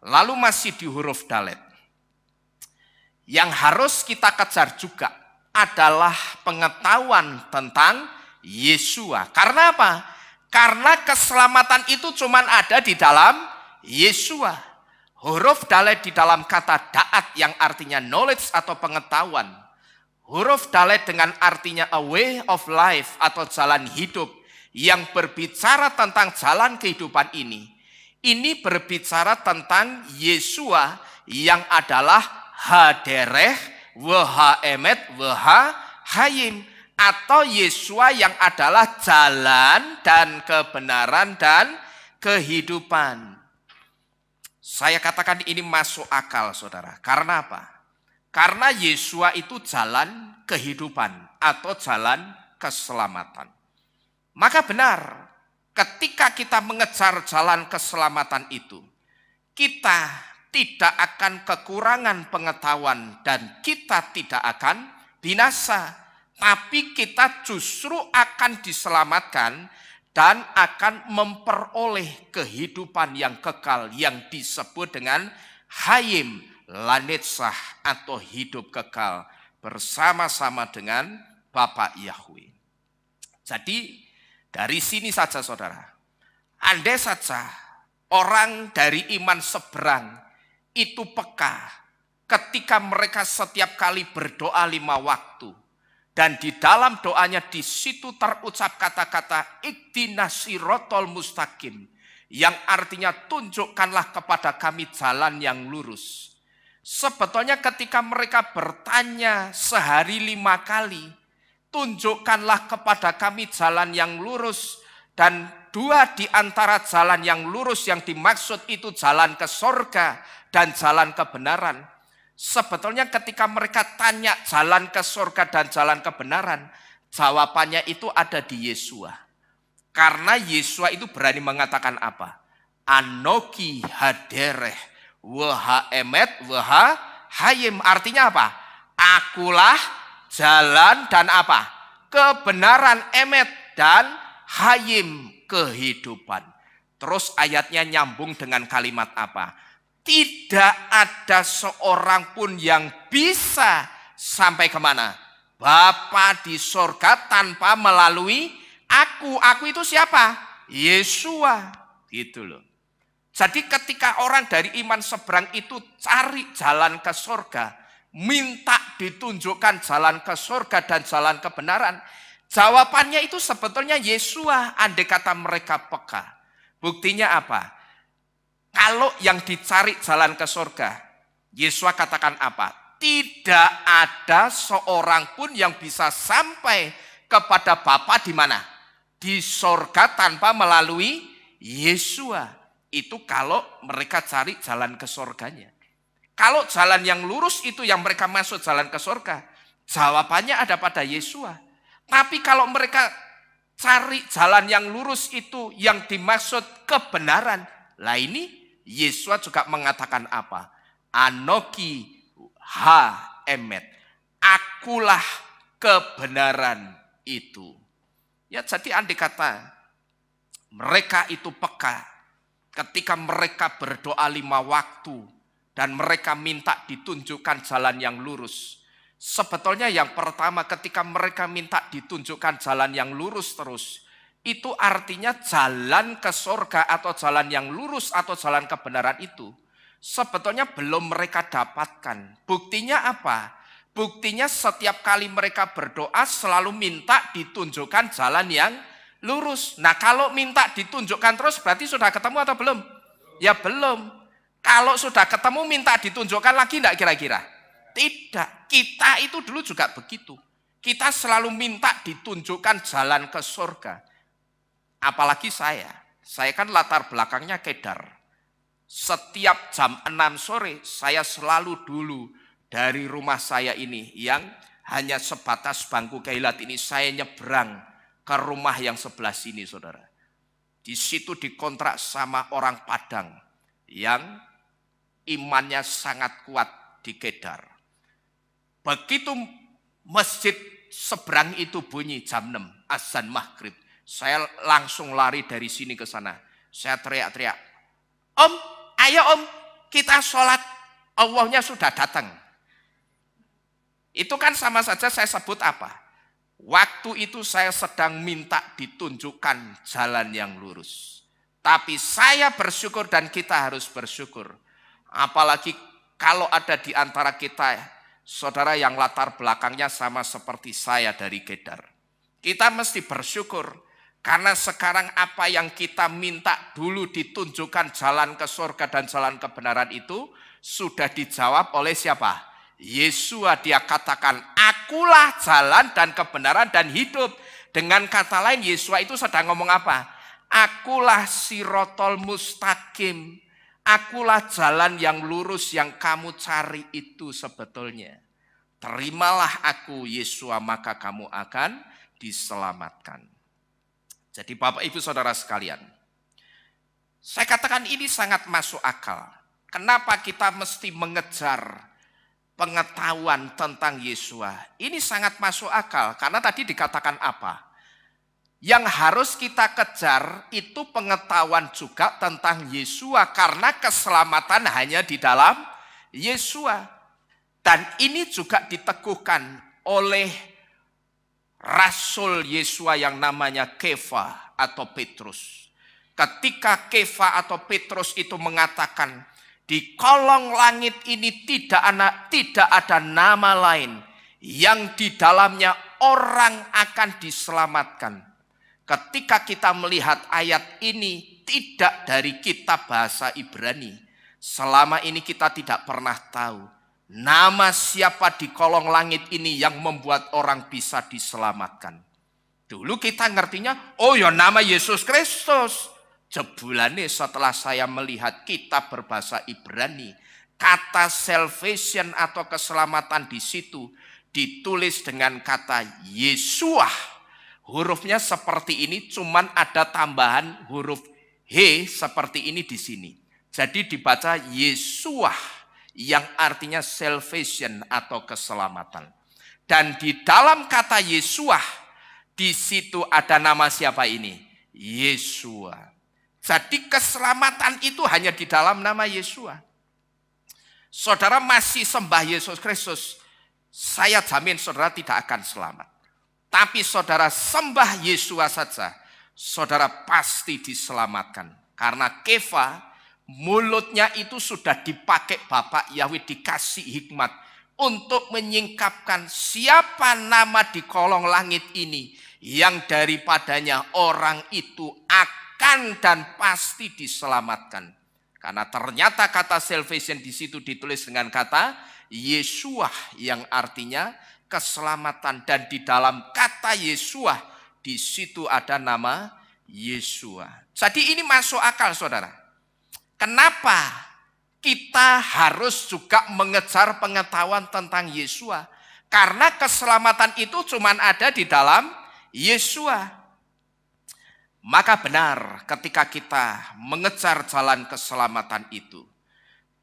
Lalu masih di huruf dalet. Yang harus kita kejar juga adalah pengetahuan tentang Yesua. Karena apa? Karena keselamatan itu cuma ada di dalam Yesua. Huruf dalet di dalam kata daat yang artinya knowledge atau pengetahuan. Huruf dalet dengan artinya a way of life atau jalan hidup yang berbicara tentang jalan kehidupan ini. Ini berbicara tentang Yesua yang adalah hadereh, wahaemet, wahayim. Atau Yesua yang adalah jalan dan kebenaran dan kehidupan. Saya katakan ini masuk akal, saudara. Karena apa? Karena Yesua itu jalan kehidupan atau jalan keselamatan. Maka benar, ketika kita mengejar jalan keselamatan itu, kita tidak akan kekurangan pengetahuan dan kita tidak akan binasa. Tapi kita justru akan diselamatkan dan akan memperoleh kehidupan yang kekal yang disebut dengan Hayim Lanetzah atau hidup kekal bersama-sama dengan Bapa Yahweh. Jadi dari sini saja saudara, andai saja orang dari iman seberang itu peka ketika mereka setiap kali berdoa 5 waktu. Dan di dalam doanya di situ terucap kata-kata Ihdinas sirotol mustaqim, yang artinya tunjukkanlah kepada kami jalan yang lurus. Sebetulnya ketika mereka bertanya sehari 5 kali, tunjukkanlah kepada kami jalan yang lurus, dan 2 di antara jalan yang lurus yang dimaksud itu jalan ke sorga dan jalan kebenaran. Sebetulnya ketika mereka tanya jalan ke surga dan jalan kebenaran, jawabannya itu ada di Yesua. Karena Yesua itu berani mengatakan apa? Anoki hadereh waha emet waha hayim. Artinya apa? Akulah jalan dan apa? Kebenaran, emet, dan hayim, kehidupan. Terus ayatnya nyambung dengan kalimat apa? Tidak ada seorang pun yang bisa sampai kemana? Bapa di sorga tanpa melalui aku. Aku itu siapa? Yesua. Gitu loh. Jadi ketika orang dari iman seberang itu cari jalan ke sorga, minta ditunjukkan jalan ke sorga dan jalan kebenaran, jawabannya itu sebetulnya Yesua, andai kata mereka peka. Buktinya apa? Kalau yang dicari jalan ke surga, Yesua katakan apa? Tidak ada seorang pun yang bisa sampai kepada Bapa di mana? Di surga tanpa melalui Yesua. Itu kalau mereka cari jalan ke surganya. Kalau jalan yang lurus itu yang mereka masuk jalan ke surga, jawabannya ada pada Yesua. Tapi kalau mereka cari jalan yang lurus itu yang dimaksud kebenaran, lah ini Yesua juga mengatakan apa? Anoki ha emet. Akulah kebenaran itu. Ya, jadi andai kata mereka itu peka ketika mereka berdoa 5 waktu dan mereka minta ditunjukkan jalan yang lurus. Sebetulnya yang pertama ketika mereka minta ditunjukkan jalan yang lurus terus, itu artinya jalan ke surga atau jalan yang lurus atau jalan kebenaran itu sebetulnya belum mereka dapatkan. Buktinya apa? Buktinya setiap kali mereka berdoa selalu minta ditunjukkan jalan yang lurus. Nah, kalau minta ditunjukkan terus berarti sudah ketemu atau belum? Ya belum. Kalau sudah ketemu minta ditunjukkan lagi enggak kira-kira? Tidak. Kita itu dulu juga begitu. Kita selalu minta ditunjukkan jalan ke surga. Apalagi saya kan latar belakangnya Kedar. Setiap jam 6 sore saya selalu dulu dari rumah saya ini yang hanya sebatas bangku Keilat ini, saya nyebrang ke rumah yang sebelah sini saudara. Di situ dikontrak sama orang Padang yang imannya sangat kuat di Kedar. Begitu masjid seberang itu bunyi jam 6 azan maghrib, saya langsung lari dari sini ke sana. Saya teriak-teriak, Om, ayo Om, kita sholat, Allahnya sudah datang. Itu kan sama saja saya sebut apa? Waktu itu saya sedang minta ditunjukkan jalan yang lurus. Tapi saya bersyukur dan kita harus bersyukur. Apalagi kalau ada di antara kita, saudara yang latar belakangnya sama seperti saya dari Kedar. Kita mesti bersyukur. Karena sekarang apa yang kita minta dulu ditunjukkan jalan ke surga dan jalan kebenaran itu sudah dijawab oleh siapa? Yesua. Dia katakan, akulah jalan dan kebenaran dan hidup. Dengan kata lain Yesua itu sedang ngomong apa? Akulah sirotol mustaqim. Akulah jalan yang lurus yang kamu cari itu sebetulnya. Terimalah aku, Yesua, maka kamu akan diselamatkan. Jadi Bapak Ibu Saudara sekalian, saya katakan ini sangat masuk akal. Kenapa kita mesti mengejar pengetahuan tentang Yesua? Ini sangat masuk akal, karena tadi dikatakan apa? Yang harus kita kejar itu pengetahuan juga tentang Yesua, karena keselamatan hanya di dalam Yesua. Dan ini juga diteguhkan oleh Rasul Yesua yang namanya Kefa atau Petrus. Ketika Kefa atau Petrus itu mengatakan, di kolong langit ini tidak ada nama lain yang di dalamnya orang akan diselamatkan. Ketika kita melihat ayat ini tidak dari kitab bahasa Ibrani, selama ini kita tidak pernah tahu nama siapa di kolong langit ini yang membuat orang bisa diselamatkan. Dulu kita ngertinya, oh ya nama Yesus Kristus. Jebulane setelah saya melihat kitab berbahasa Ibrani, kata salvation atau keselamatan di situ ditulis dengan kata Yesua. Hurufnya seperti ini, cuman ada tambahan huruf H seperti ini di sini. Jadi dibaca Yesua yang artinya salvation atau keselamatan. Dan di dalam kata Yesua, di situ ada nama siapa ini? Yesua. Jadi keselamatan itu hanya di dalam nama Yesua. Saudara masih sembah Yesus Kristus, saya jamin saudara tidak akan selamat. Tapi saudara sembah Yesua saja, saudara pasti diselamatkan. Karena Kefa, mulutnya itu sudah dipakai Bapak Yahweh, dikasih hikmat untuk menyingkapkan siapa nama di kolong langit ini yang daripadanya orang itu akan dan pasti diselamatkan. Karena ternyata kata salvation di situ ditulis dengan kata Yesua yang artinya keselamatan, dan di dalam kata Yesua di situ ada nama Yesua. Jadi ini masuk akal saudara. Kenapa kita harus juga mengejar pengetahuan tentang Yesua? Karena keselamatan itu cuma ada di dalam Yesua. Maka benar ketika kita mengejar jalan keselamatan itu,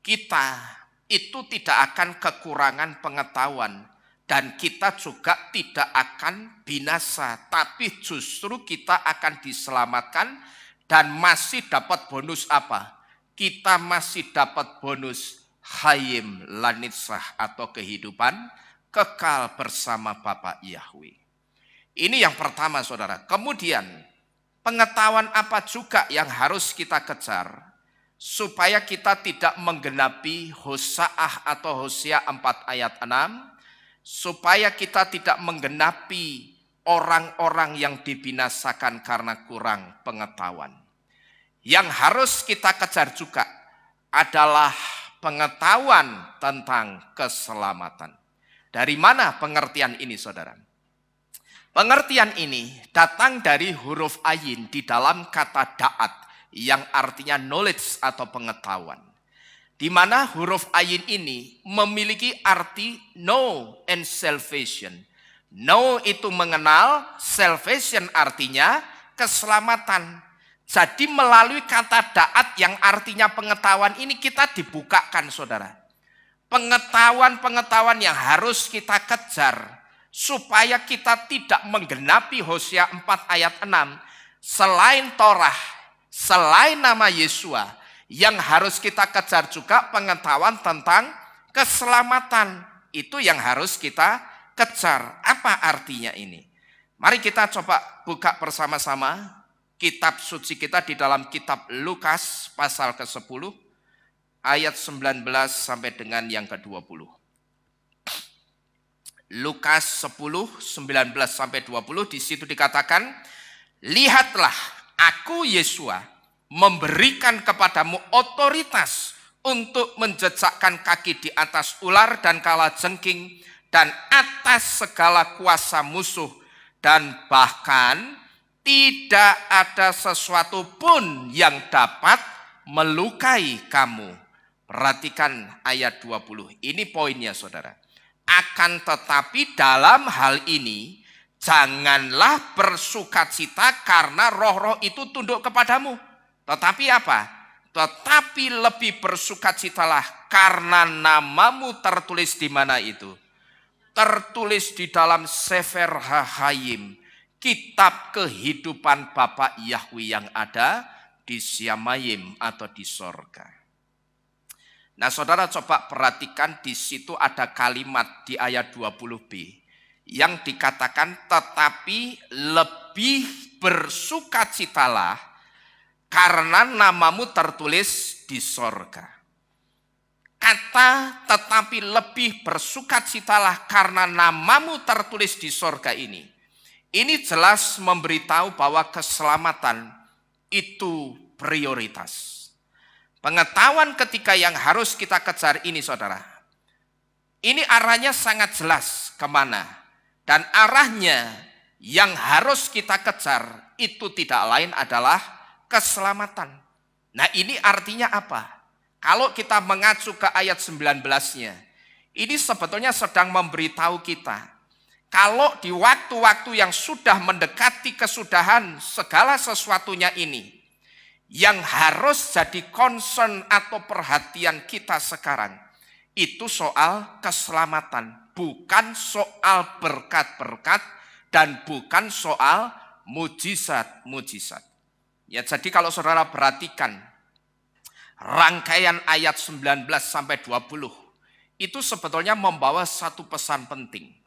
kita itu tidak akan kekurangan pengetahuan. Dan kita juga tidak akan binasa, tapi justru kita akan diselamatkan dan masih dapat bonus apa? Kita masih dapat bonus Hayim Lanitzah atau kehidupan kekal bersama Bapa Yahweh. Ini yang pertama saudara. Kemudian pengetahuan apa juga yang harus kita kejar supaya kita tidak menggenapi Hosaah atau Hosea 4 ayat 6. Supaya kita tidak menggenapi orang-orang yang dibinasakan karena kurang pengetahuan. Yang harus kita kejar juga adalah pengetahuan tentang keselamatan. Dari mana pengertian ini saudara? Pengertian ini datang dari huruf ayin di dalam kata da'at yang artinya knowledge atau pengetahuan. Di mana huruf ayin ini memiliki arti know and salvation. Know itu mengenal, salvation artinya keselamatan. Jadi melalui kata da'at yang artinya pengetahuan ini kita dibukakan saudara. Pengetahuan-pengetahuan yang harus kita kejar supaya kita tidak menggenapi Hosea 4 ayat 6. Selain Torah, selain nama Yesua, yang harus kita kejar juga pengetahuan tentang keselamatan. Itu yang harus kita kejar. Apa artinya ini? Mari kita coba buka bersama-sama kitab suci kita di dalam kitab Lukas pasal ke-10 ayat 19 sampai dengan yang ke-20. Lukas 10, 19 sampai 20 di situ dikatakan, lihatlah aku Yesua memberikan kepadamu otoritas untuk menjejakkan kaki di atas ular dan kalajengking dan atas segala kuasa musuh, dan bahkan tidak ada sesuatu pun yang dapat melukai kamu. Perhatikan ayat 20. Ini poinnya saudara. Akan tetapi dalam hal ini janganlah bersukacita karena roh-roh itu tunduk kepadamu. Tetapi apa? Tetapi lebih bersukacitalah karena namamu tertulis di mana itu? Tertulis di dalam Sefer HaHayim, kitab kehidupan Bapa Yahweh yang ada di Syamayim atau di sorga. Nah saudara coba perhatikan di situ ada kalimat di ayat 20b yang dikatakan tetapi lebih bersukacitalah karena namamu tertulis di sorga. Kata tetapi lebih bersukacitalah karena namamu tertulis di sorga ini jelas memberitahu bahwa keselamatan itu prioritas. Pengetahuan ketika yang harus kita kejar ini saudara. Ini arahnya sangat jelas kemana. Dan arahnya yang harus kita kejar itu tidak lain adalah keselamatan. Nah ini artinya apa? Kalau kita mengacu ke ayat 19-nya. Ini sebetulnya sedang memberitahu kita. Kalau di waktu-waktu yang sudah mendekati kesudahan segala sesuatunya ini. Yang harus jadi concern atau perhatian kita sekarang itu soal keselamatan, bukan soal berkat-berkat dan bukan soal mujizat-mujizat. Ya, jadi kalau saudara perhatikan rangkaian ayat 19 sampai 20 itu sebetulnya membawa satu pesan penting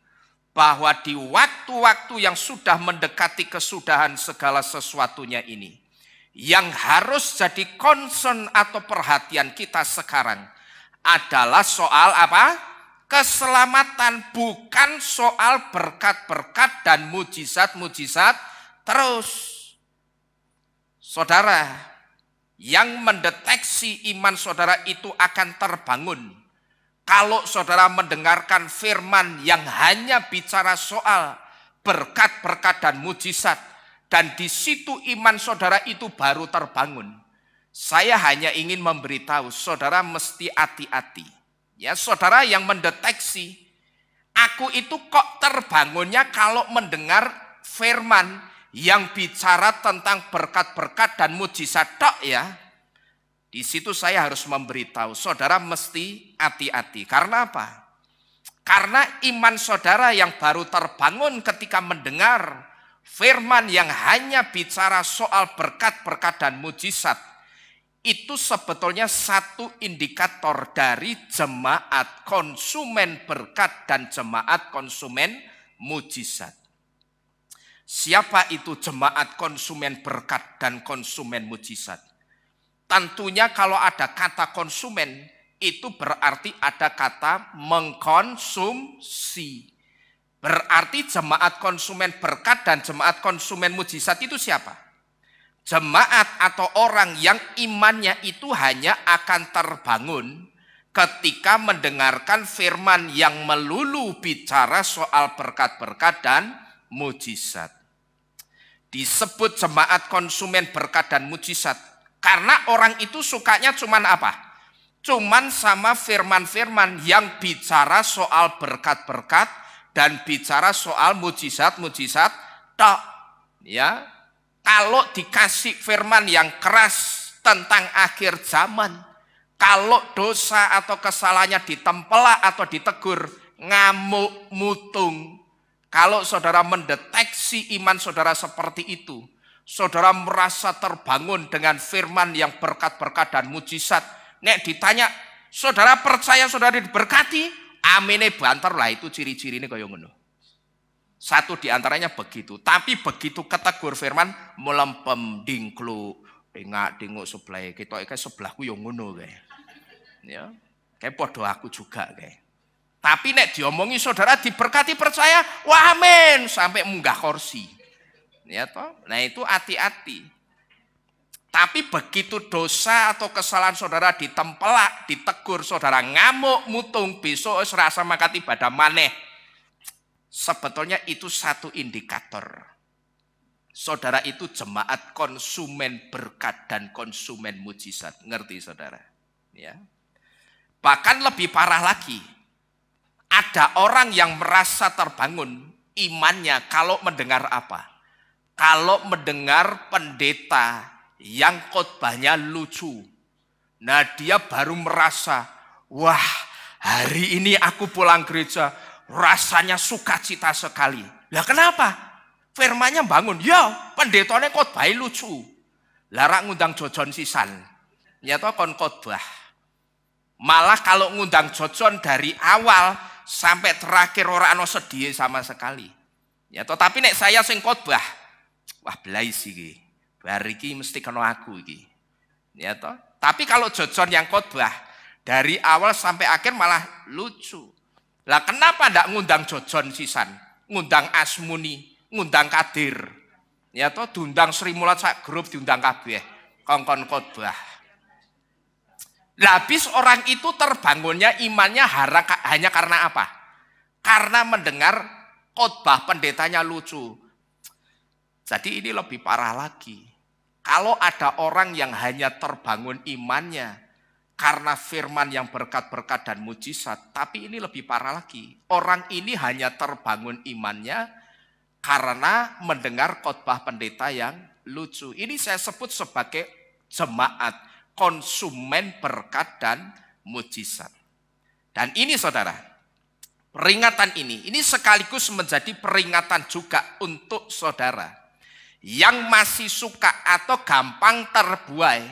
bahwa di waktu-waktu yang sudah mendekati kesudahan segala sesuatunya ini yang harus jadi concern atau perhatian kita sekarang adalah soal apa? Keselamatan, bukan soal berkat-berkat dan mujizat-mujizat terus. Saudara, yang mendeteksi iman saudara itu akan terbangun kalau saudara mendengarkan firman yang hanya bicara soal berkat-berkat dan mujizat. Dan di situ iman saudara itu baru terbangun. Saya hanya ingin memberitahu saudara mesti hati-hati. Ya, saudara yang mendeteksi, aku itu kok terbangunnya kalau mendengar firman yang bicara tentang berkat-berkat dan mujizat tok ya. Di situ saya harus memberitahu saudara mesti hati-hati. Karena apa? Karena iman saudara yang baru terbangun ketika mendengar firman yang hanya bicara soal berkat-berkat dan mujizat itu sebetulnya satu indikator dari jemaat konsumen berkat dan jemaat konsumen mujizat. Siapa itu jemaat konsumen berkat dan konsumen mujizat? Tentunya kalau ada kata konsumen itu berarti ada kata mengkonsumsi. Berarti jemaat konsumen berkat dan jemaat konsumen mujizat itu siapa? Jemaat atau orang yang imannya itu hanya akan terbangun ketika mendengarkan firman yang melulu bicara soal berkat-berkat dan mujizat. Disebut jemaat konsumen berkat dan mujizat karena orang itu sukanya cuman apa? Cuman sama firman-firman yang bicara soal berkat-berkat dan bicara soal mujizat-mujizat tok. Ya. Kalau dikasih firman yang keras tentang akhir zaman, kalau dosa atau kesalahannya ditempelak atau ditegur, ngamuk mutung. Kalau saudara mendeteksi iman saudara seperti itu, saudara merasa terbangun dengan firman yang berkat-berkat dan mujizat. Nek ditanya, saudara percaya saudara diberkati? Amine banter lah, itu ciri-cirinya kaya ngono. Satu diantaranya begitu. Tapi begitu ketegur firman melempem dingklu dengak sebelah kita kayak sebelahku yang ngono kayak. Ya, kayak podo aku juga kayak. Tapi nek diomongi saudara diberkati percaya, wah amin sampai munggah kursi. Ya toh? Nah itu hati-hati. Tapi begitu dosa atau kesalahan saudara ditempelak, ditegur, saudara ngamuk, mutung, besok serasa mangkat ibadah maneh. Sebetulnya itu satu indikator Saudara, itu jemaat konsumen berkat dan konsumen mujizat. Ngerti saudara? Ya. Bahkan lebih parah lagi. Ada orang yang merasa terbangun imannya kalau mendengar apa? Kalau mendengar pendeta yang khotbahnya lucu. Nah, dia baru merasa, wah, hari ini aku pulang gereja rasanya sukacita sekali. Lah kenapa? Firmannya bangun. Ya, pendetanya khotbahnya lucu. Larang ngundang jojon sisan. Nyata kon khotbah. Malah kalau ngundang jojon dari awal sampai terakhir ora ana sedih sama sekali. Ya, tetapi nek saya sing khotbah, wah belais iki. Bar iki mesti kena aku iki. Ya toh? Tapi kalau jojon yang khotbah dari awal sampai akhir malah lucu. Lah kenapa ndak ngundang jojon sisan? Ngundang Asmuni, ngundang Kadir. Ya toh, diundang Sri Mulat sak grup diundang kabeh. Kongkon khotbah. Lah habis orang itu terbangunnya imannya hanya karena apa? Karena mendengar khotbah pendetanya lucu. Jadi ini lebih parah lagi. Kalau ada orang yang hanya terbangun imannya karena firman yang berkat-berkat dan mujizat, tapi ini lebih parah lagi. Orang ini hanya terbangun imannya karena mendengar khotbah pendeta yang lucu. Ini saya sebut sebagai jemaat konsumen berkat dan mujizat. Dan ini saudara, peringatan ini sekaligus menjadi peringatan juga untuk saudara yang masih suka atau gampang terbuai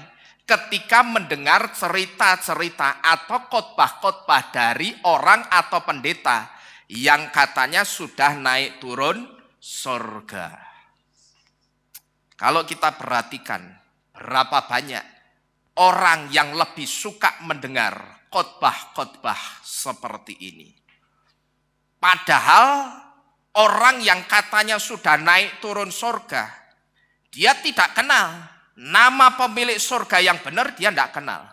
ketika mendengar cerita-cerita atau khotbah-khotbah dari orang atau pendeta yang katanya sudah naik turun surga. Kalau kita perhatikan berapa banyak orang yang lebih suka mendengar khotbah-khotbah seperti ini. Padahal orang yang katanya sudah naik turun surga, dia tidak kenal nama pemilik surga yang benar, dia tidak kenal.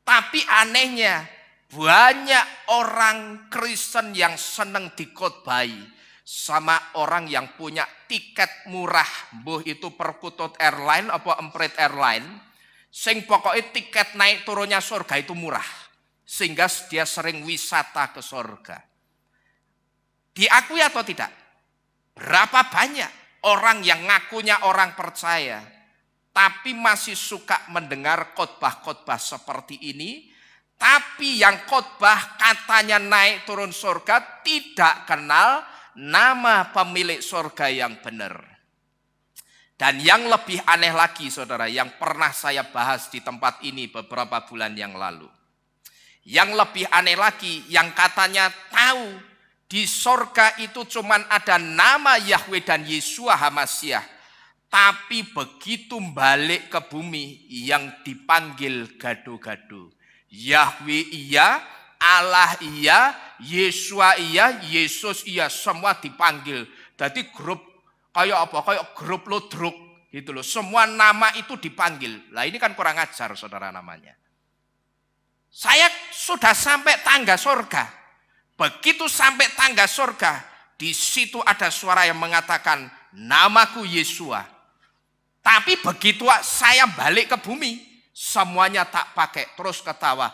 Tapi anehnya banyak orang Kristen yang senang dikhotbahi sama orang yang punya tiket murah, mbuh itu Perkutut Airline apa Emprit Airline, sing pokoknya tiket naik turunnya surga itu murah, sehingga dia sering wisata ke surga. Diakui atau tidak? Berapa banyak orang yang ngakunya orang percaya, tapi masih suka mendengar khotbah-khotbah seperti ini, tapi yang khotbah katanya naik turun surga tidak kenal nama pemilik surga yang benar. Dan yang lebih aneh lagi saudara, yang pernah saya bahas di tempat ini beberapa bulan yang lalu. Yang lebih aneh lagi, yang katanya tahu di sorga itu cuman ada nama Yahweh dan Yeshua HaMasyiah. Tapi begitu balik ke bumi yang dipanggil gado-gado. Yahweh iya, Allah iya, Yeshua iya, Yesus iya, semua dipanggil. Jadi grup kayak apa? Kayak grup ludruk gitu loh. Semua nama itu dipanggil. Lah ini kan kurang ajar saudara namanya. Saya sudah sampai tangga sorga. Begitu sampai tangga surga, di situ ada suara yang mengatakan, namaku Yeshua. Tapi begitu saya balik ke bumi, semuanya tak pakai, terus ketawa.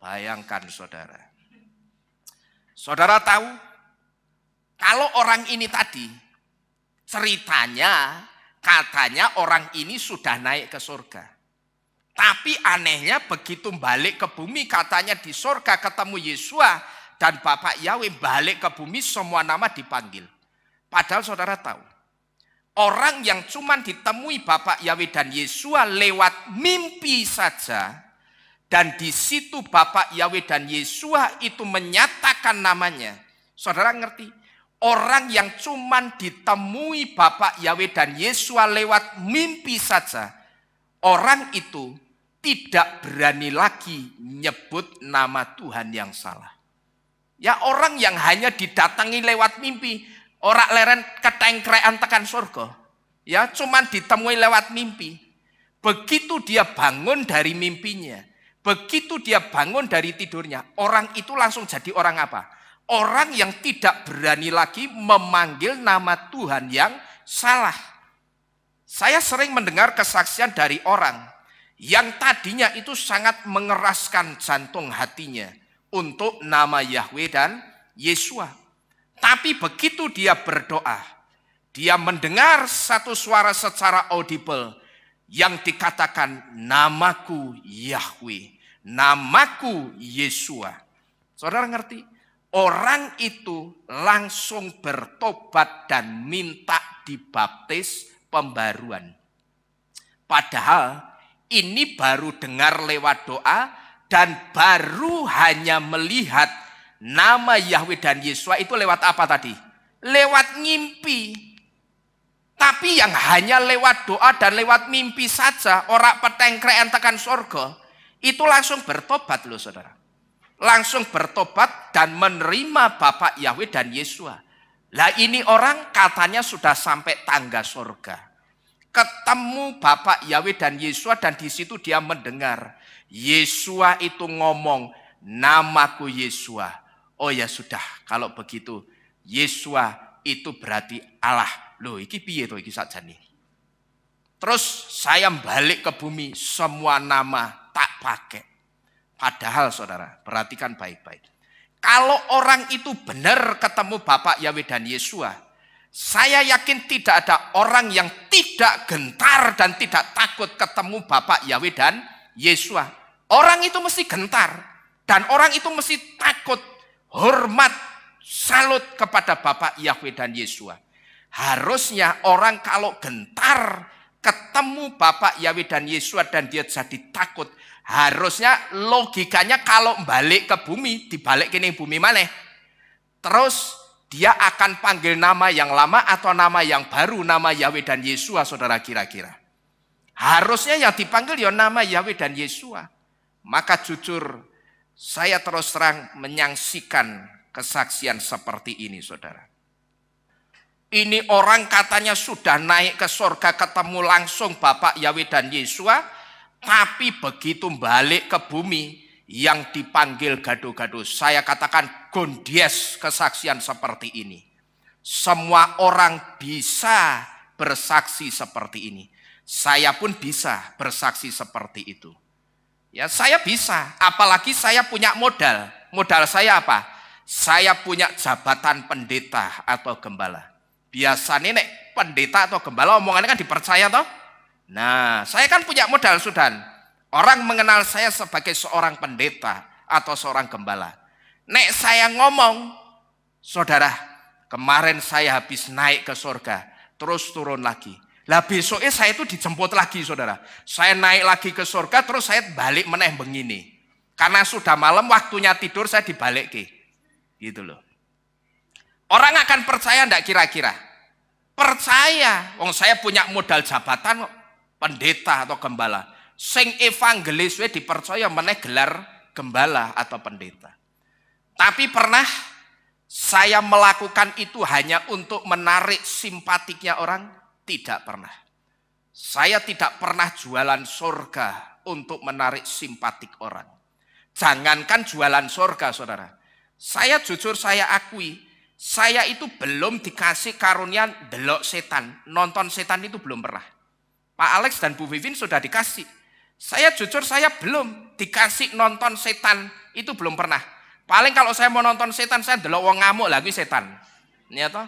Bayangkan saudara. Saudara tahu, kalau orang ini tadi, ceritanya, katanya orang ini sudah naik ke surga. Tapi anehnya begitu balik ke bumi katanya di surga ketemu Yeshua dan Bapak Yahweh, balik ke bumi semua nama dipanggil. Padahal saudara tahu, orang yang cuma ditemui Bapak Yahweh dan Yeshua lewat mimpi saja, dan di situ Bapak Yahweh dan Yeshua itu menyatakan namanya. Saudara ngerti? Orang yang cuma ditemui Bapak Yahweh dan Yeshua lewat mimpi saja, orang itu tidak berani lagi nyebut nama Tuhan yang salah. Ya orang yang hanya didatangi lewat mimpi, orang leren ketengkrean tekan surga. Ya cuman ditemui lewat mimpi. Begitu dia bangun dari mimpinya, begitu dia bangun dari tidurnya, orang itu langsung jadi orang apa? Orang yang tidak berani lagi memanggil nama Tuhan yang salah. Saya sering mendengar kesaksian dari orang yang tadinya itu sangat mengeraskan jantung hatinya untuk nama Yahweh dan Yesua. Tapi begitu dia berdoa, dia mendengar satu suara secara audible yang dikatakan, namaku Yahweh, namaku Yesua. Saudara ngerti? Orang itu langsung bertobat dan minta dibaptis pembaruan. Padahal ini baru dengar lewat doa dan baru hanya melihat nama Yahweh dan Yesua itu lewat apa tadi? Lewat ngimpi. Tapi yang hanya lewat doa dan lewat mimpi saja, orang petengkrean tekan surga, itu langsung bertobat loh saudara. Langsung bertobat dan menerima Bapak Yahweh dan Yesua. Lah ini orang katanya sudah sampai tangga surga. Ketemu Bapak Yahweh dan Yesua dan di situ dia mendengar Yesua itu ngomong, namaku Yesua. Oh ya sudah, kalau begitu Yesua itu berarti Allah. Loh, iki piye to iki sakjane. Terus saya balik ke bumi, semua nama tak pakai. Padahal saudara, perhatikan baik-baik. Kalau orang itu benar ketemu Bapak Yahweh dan Yesua, saya yakin tidak ada orang yang tidak gentar dan tidak takut ketemu Bapak Yahweh dan Yesua. Orang itu mesti gentar dan orang itu mesti takut, hormat, salut kepada Bapak Yahweh dan Yesua. Harusnya orang kalau gentar ketemu Bapak Yahweh dan Yesua dan dia jadi takut, harusnya logikanya kalau balik ke bumi, dibalik ke bumi maneh. Terus dia akan panggil nama yang lama atau nama yang baru, nama Yahweh dan Yesua, saudara kira-kira. Harusnya yang dipanggil ya nama Yahweh dan Yesua. Maka jujur, saya terus terang menyaksikan kesaksian seperti ini, saudara. Ini orang katanya sudah naik ke surga ketemu langsung Bapak Yahweh dan Yesua, tapi begitu balik ke bumi yang dipanggil gado-gado. Saya katakan gondies kesaksian seperti ini. Semua orang bisa bersaksi seperti ini. Saya pun bisa bersaksi seperti itu. Ya, saya bisa, apalagi saya punya modal. Modal saya apa? Saya punya jabatan pendeta atau gembala. Biasanya nek pendeta atau gembala omongannya kan dipercaya toh. Nah, saya kan punya modal sudah. Orang mengenal saya sebagai seorang pendeta atau seorang gembala. Nek saya ngomong, saudara, kemarin saya habis naik ke surga, terus turun lagi. Lah besoknya saya itu dijemput lagi, saudara. Saya naik lagi ke surga, terus saya balik meneh begini. Karena sudah malam, waktunya tidur saya dibalik ke. Gitu loh. Orang akan percaya enggak kira-kira? Percaya. Wong saya punya modal jabatan pendeta atau gembala. Sing evangelis we dipercaya meneh gelar gembala atau pendeta. Tapi pernah saya melakukan itu hanya untuk menarik simpatiknya orang? Tidak pernah. Saya tidak pernah jualan surga untuk menarik simpatik orang. Jangankan jualan surga, saudara. Saya jujur, saya akui, saya itu belum dikasih karunia delok setan. Nonton setan itu belum pernah. Pak Alex dan Bu Vivin sudah dikasih. Saya jujur, saya belum dikasih nonton setan. Itu belum pernah. Paling kalau saya mau nonton setan, saya delok wong ngamuk lagi setan. Ini toh.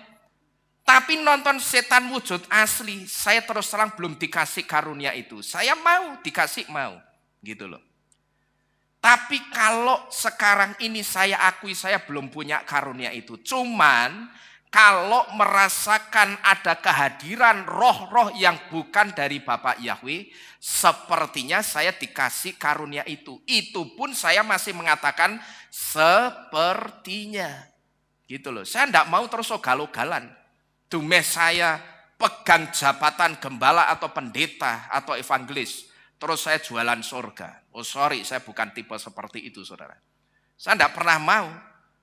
Tapi nonton setan wujud asli, saya terus terang belum dikasih karunia itu. Saya mau, dikasih mau. Gitu loh. Tapi kalau sekarang ini saya akui saya belum punya karunia itu. Cuman kalau merasakan ada kehadiran roh-roh yang bukan dari Bapak Yahweh, sepertinya saya dikasih karunia itu. Itu pun saya masih mengatakan sepertinya. Gitu loh. Saya tidak mau terus ogal-ogalan. Dumeh saya pegang jabatan gembala atau pendeta atau evangelis. Terus saya jualan surga. Oh sorry, saya bukan tipe seperti itu, saudara. Saya tidak pernah mau.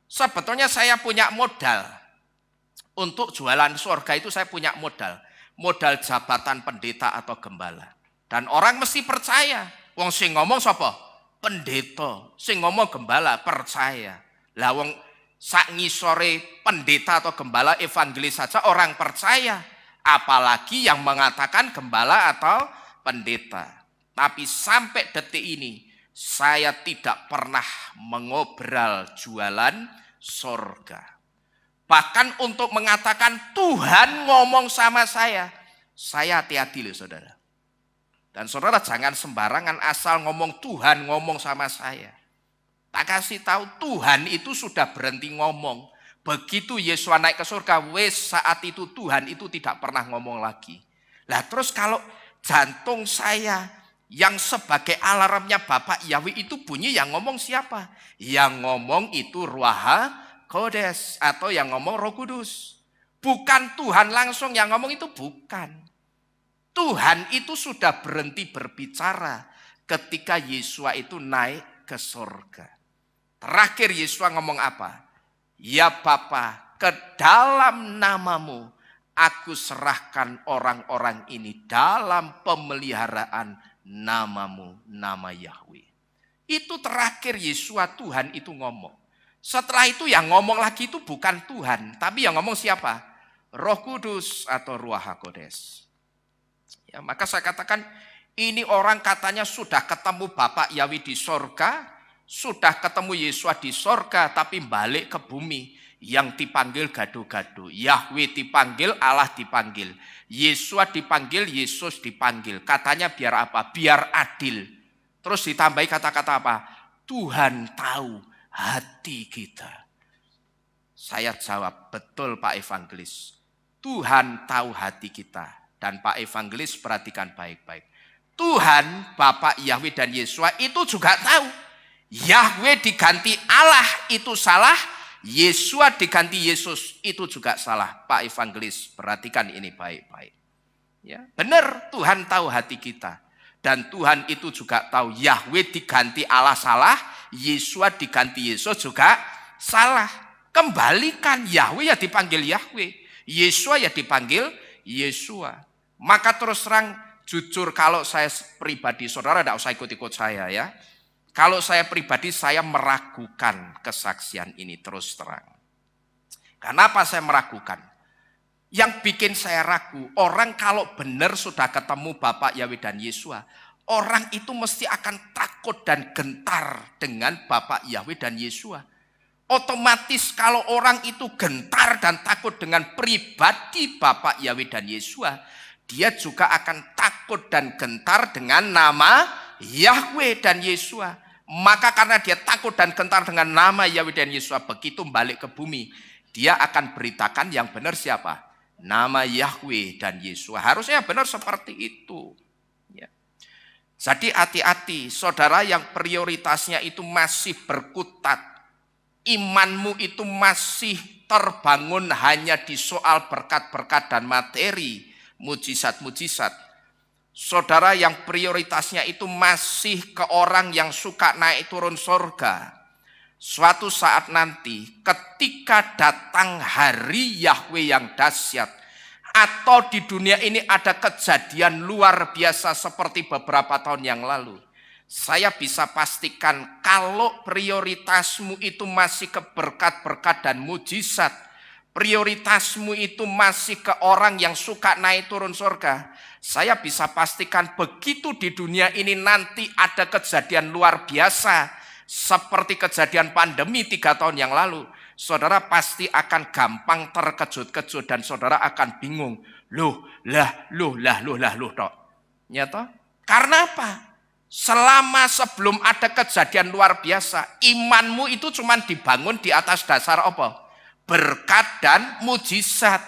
Sebetulnya saya punya modal. Untuk jualan surga itu saya punya modal. Modal jabatan pendeta atau gembala. Dan orang mesti percaya. Wong sing ngomong sapa? Pendeta. Sing ngomong gembala, percaya. Lah wong sak ngisore pendeta atau gembala evangelis saja orang percaya, apalagi yang mengatakan gembala atau pendeta. Tapi sampai detik ini saya tidak pernah mengobrol jualan sorga. Bahkan untuk mengatakan Tuhan ngomong sama saya hati-hati loh saudara. Dan saudara jangan sembarangan asal ngomong Tuhan ngomong sama saya. Tak kasih tahu Tuhan itu sudah berhenti ngomong. Begitu Yesus naik ke surga, saat itu Tuhan itu tidak pernah ngomong lagi. Lah terus kalau jantung saya yang sebagai alarmnya Bapak Yahweh itu bunyi, yang ngomong siapa? Yang ngomong itu Ruach Kodes atau yang ngomong Roh Kudus. Bukan Tuhan langsung yang ngomong, itu bukan. Tuhan itu sudah berhenti berbicara ketika Yesus itu naik ke surga. Terakhir Yesus ngomong apa? Ya Bapa, ke dalam namamu aku serahkan orang-orang ini dalam pemeliharaan namamu, nama Yahweh. Itu terakhir Yesus Tuhan itu ngomong. Setelah itu yang ngomong lagi itu bukan Tuhan, tapi yang ngomong siapa? Roh Kudus atau Ruach Kodes. Ya, maka saya katakan ini orang katanya sudah ketemu Bapak Yahweh di sorga, sudah ketemu Yesus di sorga, tapi balik ke bumi. Yang dipanggil gado-gado. Yahweh dipanggil, Allah dipanggil. Yesus dipanggil, Yesus dipanggil. Katanya biar apa? Biar adil. Terus ditambahi kata-kata apa? Tuhan tahu hati kita. Saya jawab, betul Pak Evangelis. Tuhan tahu hati kita. Dan Pak Evangelis perhatikan baik-baik. Tuhan, Bapak Yahweh dan Yesus itu juga tahu. Yahweh diganti Allah itu salah. Yesus diganti Yesus itu juga salah. Pak Evangelis perhatikan ini baik-baik. Ya, benar Tuhan tahu hati kita. Dan Tuhan itu juga tahu Yahweh diganti Allah salah. Yesus diganti Yesus juga salah. Kembalikan, Yahweh ya dipanggil Yahweh. Yesus ya dipanggil Yesus. Maka terus terang jujur kalau saya pribadi, saudara tidak usah ikut-ikut saya ya. Kalau saya pribadi saya meragukan kesaksian ini terus terang. Kenapa saya meragukan? Yang bikin saya ragu, orang kalau benar sudah ketemu Bapak Yahweh dan Yesus, orang itu mesti akan takut dan gentar dengan Bapak Yahweh dan Yesus. Otomatis kalau orang itu gentar dan takut dengan pribadi Bapak Yahweh dan Yesus, dia juga akan takut dan gentar dengan nama Yahweh dan Yesus. Maka karena dia takut dan gentar dengan nama Yahweh dan Yesus, begitu balik ke bumi, dia akan beritakan yang benar siapa? Nama Yahweh dan Yesus. Harusnya benar seperti itu. Ya. Jadi hati-hati, saudara yang prioritasnya itu masih berkutat. Imanmu itu masih terbangun hanya di soal berkat-berkat dan materi, mujizat-mujizat. Saudara yang prioritasnya itu masih ke orang yang suka naik turun surga. Suatu saat nanti ketika datang hari Yahweh yang dahsyat, atau di dunia ini ada kejadian luar biasa seperti beberapa tahun yang lalu, saya bisa pastikan kalau prioritasmu itu masih ke berkat-berkat dan mujizat, prioritasmu itu masih ke orang yang suka naik turun surga, saya bisa pastikan begitu di dunia ini nanti ada kejadian luar biasa seperti kejadian pandemi 3 tahun yang lalu, saudara pasti akan gampang terkejut-kejut dan saudara akan bingung. Loh, toh. Nyata? Karena apa? Selama sebelum ada kejadian luar biasa, imanmu itu cuma dibangun di atas dasar apa? Berkat dan mujizat,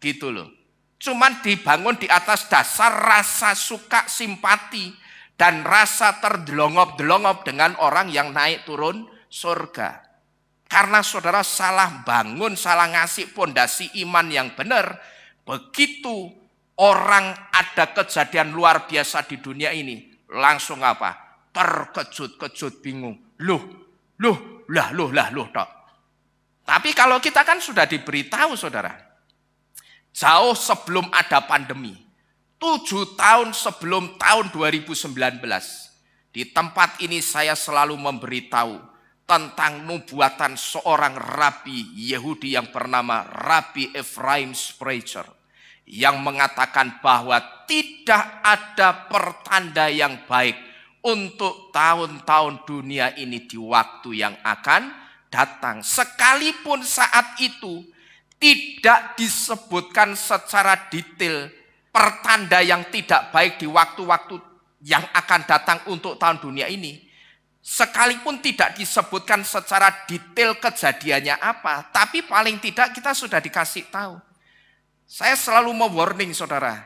gitu loh. Cuman dibangun di atas dasar rasa suka, simpati, dan rasa terdelongop-delongop dengan orang yang naik turun surga. Karena saudara salah bangun, salah ngasih pondasi iman yang benar, begitu orang ada kejadian luar biasa di dunia ini, langsung apa? Terkejut-kejut, bingung. Loh, toh. Tapi kalau kita kan sudah diberitahu saudara, jauh sebelum ada pandemi, 7 tahun sebelum tahun 2019, di tempat ini saya selalu memberitahu tentang nubuatan seorang rabi Yahudi yang bernama Rabi Ephraim Sprecher, yang mengatakan bahwa tidak ada pertanda yang baik untuk tahun-tahun dunia ini di waktu yang akan datang. Sekalipun saat itu tidak disebutkan secara detail pertanda yang tidak baik di waktu-waktu yang akan datang untuk tahun dunia ini. Sekalipun tidak disebutkan secara detail kejadiannya apa, tapi paling tidak kita sudah dikasih tahu. Saya selalu mewarning saudara,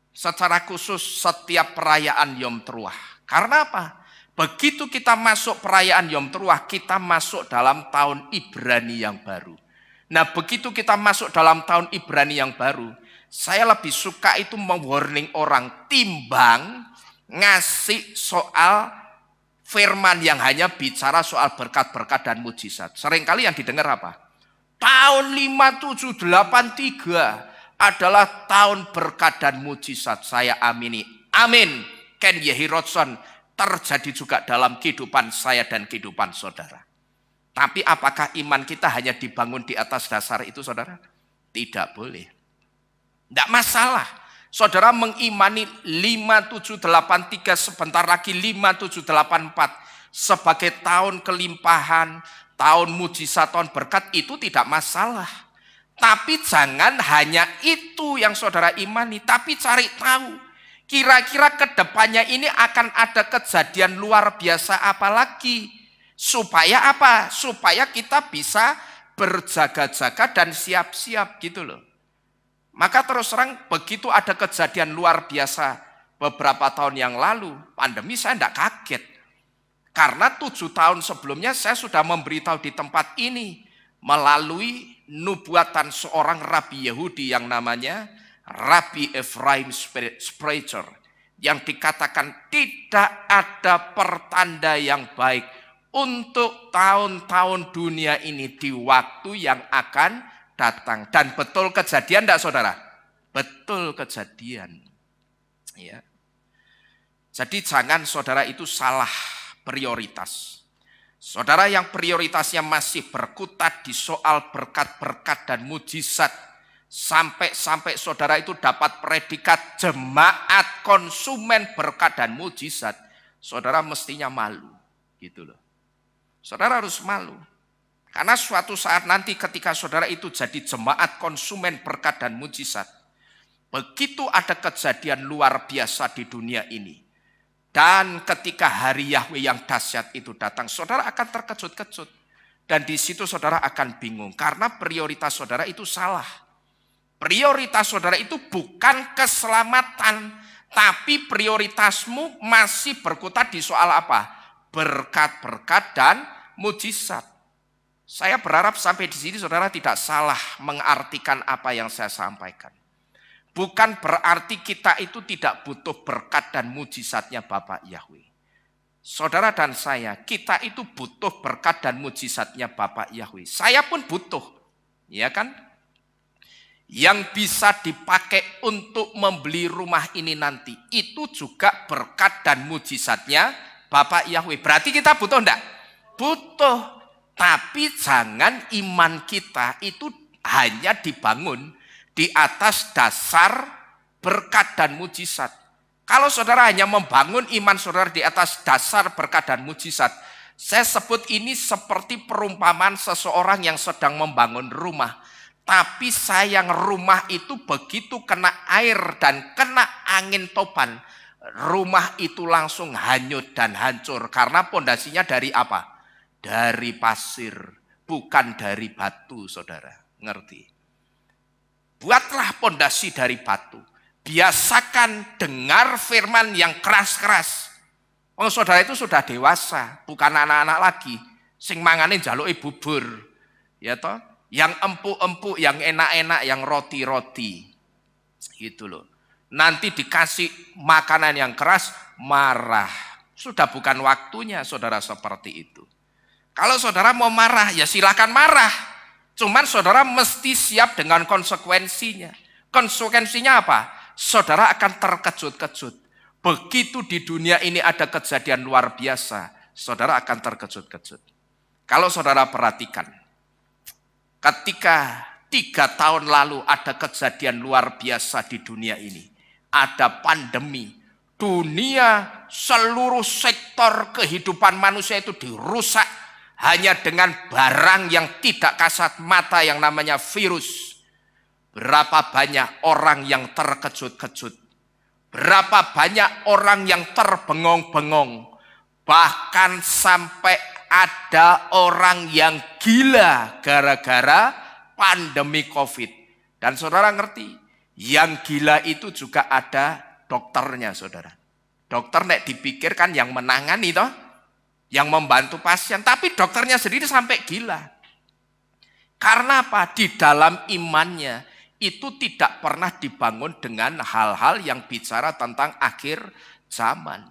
secara khusus setiap perayaan Yom Teruah. Karena apa? Begitu kita masuk perayaan Yom Teruah, kita masuk dalam tahun Ibrani yang baru. Nah, begitu kita masuk dalam tahun Ibrani yang baru, saya lebih suka itu mewarning orang timbang ngasih soal firman yang hanya bicara soal berkat-berkat dan mujizat. Seringkali yang didengar apa? Tahun 5783 adalah tahun berkat dan mujizat. Saya amini. Amin. Ken Yehirodson terjadi juga dalam kehidupan saya dan kehidupan saudara. Tapi apakah iman kita hanya dibangun di atas dasar itu saudara? Tidak boleh. Tidak masalah. Saudara mengimani 5783 sebentar lagi 5784 sebagai tahun kelimpahan, tahun mujizat, tahun berkat, itu tidak masalah. Tapi jangan hanya itu yang saudara imani, tapi cari tahu kira-kira ke depannya ini akan ada kejadian luar biasa apa lagi. Supaya apa? Supaya kita bisa berjaga-jaga dan siap-siap gitu loh. Maka terus terang begitu ada kejadian luar biasa beberapa tahun yang lalu, pandemi, saya tidak kaget. Karena 7 tahun sebelumnya saya sudah memberitahu di tempat ini melalui nubuatan seorang rabi Yahudi yang namanya Rabi Ephraim Sprecher, yang dikatakan tidak ada pertanda yang baik untuk tahun-tahun dunia ini di waktu yang akan datang. Dan betul kejadian tidak saudara? Betul kejadian. Ya. Jadi jangan saudara itu salah prioritas. Saudara yang prioritasnya masih berkutat di soal berkat-berkat dan mujizat, sampai saudara itu dapat predikat jemaat konsumen berkat dan mujizat, saudara mestinya malu, gitu loh. Saudara harus malu. Karena suatu saat nanti ketika saudara itu jadi jemaat konsumen berkat dan mujizat, begitu ada kejadian luar biasa di dunia ini, dan ketika hari Yahweh yang dahsyat itu datang, saudara akan terkejut-kejut. Dan di situ saudara akan bingung, karena prioritas saudara itu salah. Prioritas saudara itu bukan keselamatan, tapi prioritasmu masih berkutat di soal apa? Berkat-berkat dan mujizat. Saya berharap sampai di sini saudara tidak salah mengartikan apa yang saya sampaikan. Bukan berarti kita itu tidak butuh berkat dan mujizatnya Bapak Yahweh. Saudara dan saya, kita itu butuh berkat dan mujizatnya Bapak Yahweh. Saya pun butuh, ya kan? Yang bisa dipakai untuk membeli rumah ini nanti, itu juga berkat dan mujizatnya Bapak Yahweh. Berarti kita butuh enggak? Butuh. Tapi jangan iman kita itu hanya dibangun di atas dasar berkat dan mujizat. Kalau saudara hanya membangun iman saudara di atas dasar berkat dan mujizat, saya sebut ini seperti perumpamaan seseorang yang sedang membangun rumah. Tapi sayang rumah itu begitu kena air dan kena angin topan, rumah itu langsung hanyut dan hancur. Karena pondasinya dari apa? Dari pasir, bukan dari batu, saudara. Ngerti? Buatlah pondasi dari batu. Biasakan dengar firman yang keras-keras. Oh, saudara itu sudah dewasa, bukan anak-anak lagi. Sing mangane njaluke bubur. Ya toh? Yang empuk-empuk, yang enak-enak, yang roti-roti. Gitu loh. Nanti dikasih makanan yang keras, marah. Sudah bukan waktunya saudara seperti itu. Kalau saudara mau marah, ya silakan marah. Cuman saudara mesti siap dengan konsekuensinya. Konsekuensinya apa? Saudara akan terkejut-kejut. Begitu di dunia ini ada kejadian luar biasa, saudara akan terkejut-kejut. Kalau saudara perhatikan, ketika 3 tahun lalu ada kejadian luar biasa di dunia ini, ada pandemi, dunia seluruh sektor kehidupan manusia itu dirusak hanya dengan barang yang tidak kasat mata yang namanya virus. Berapa banyak orang yang terkejut-kejut, berapa banyak orang yang terbengong-bengong, bahkan sampai ada orang yang gila gara-gara pandemi COVID. Dan saudara ngerti, yang gila itu juga ada dokternya, saudara. Dokter nek dipikirkan yang menangani toh, yang membantu pasien, tapi dokternya sendiri sampai gila. Karena apa? Di dalam imannya itu tidak pernah dibangun dengan hal-hal yang bicara tentang akhir zaman.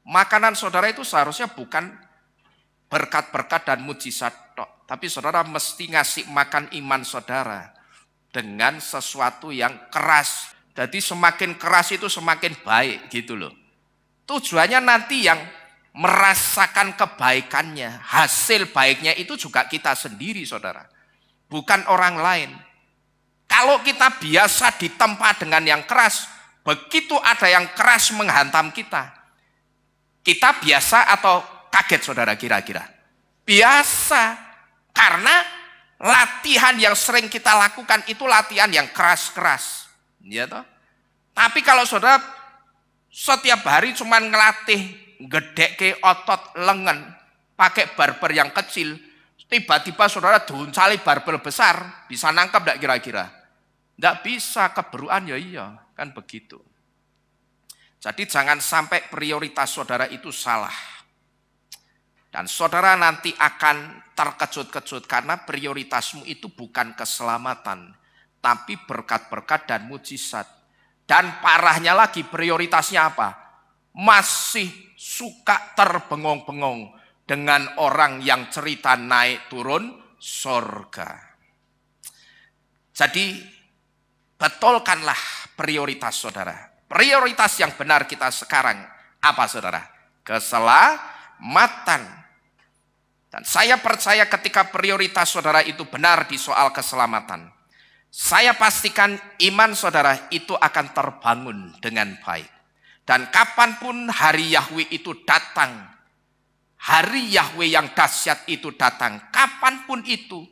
Makanan saudara itu seharusnya bukan berkat-berkat dan mujizat, tapi saudara mesti ngasih makan iman saudara dengan sesuatu yang keras. Jadi semakin keras itu semakin baik gitu loh. Tujuannya nanti yang merasakan kebaikannya, hasil baiknya itu juga kita sendiri saudara, bukan orang lain. Kalau kita biasa ditempa dengan yang keras, begitu ada yang keras menghantam kita, kita biasa atau kaget saudara kira-kira? Biasa, karena latihan yang sering kita lakukan itu latihan yang keras-keras, ya toh? Tapi kalau saudara setiap hari cuma ngelatih gedeke otot lengan pakai barbel yang kecil, tiba-tiba saudara duncali barbel besar, bisa nangkap enggak kira-kira? Enggak bisa, keberuan ya iya, kan begitu. Jadi jangan sampai prioritas saudara itu salah. Dan saudara nanti akan terkejut-kejut karena prioritasmu itu bukan keselamatan, tapi berkat-berkat dan mujizat. Dan parahnya lagi prioritasnya apa? Masih suka terbengong-bengong dengan orang yang cerita naik turun surga. Jadi betulkanlah prioritas saudara. Prioritas yang benar kita sekarang apa saudara? Keselamatan. Dan saya percaya ketika prioritas saudara itu benar di soal keselamatan, saya pastikan iman saudara itu akan terbangun dengan baik. Dan kapanpun hari Yahweh itu datang, hari Yahweh yang dahsyat itu datang, kapanpun itu,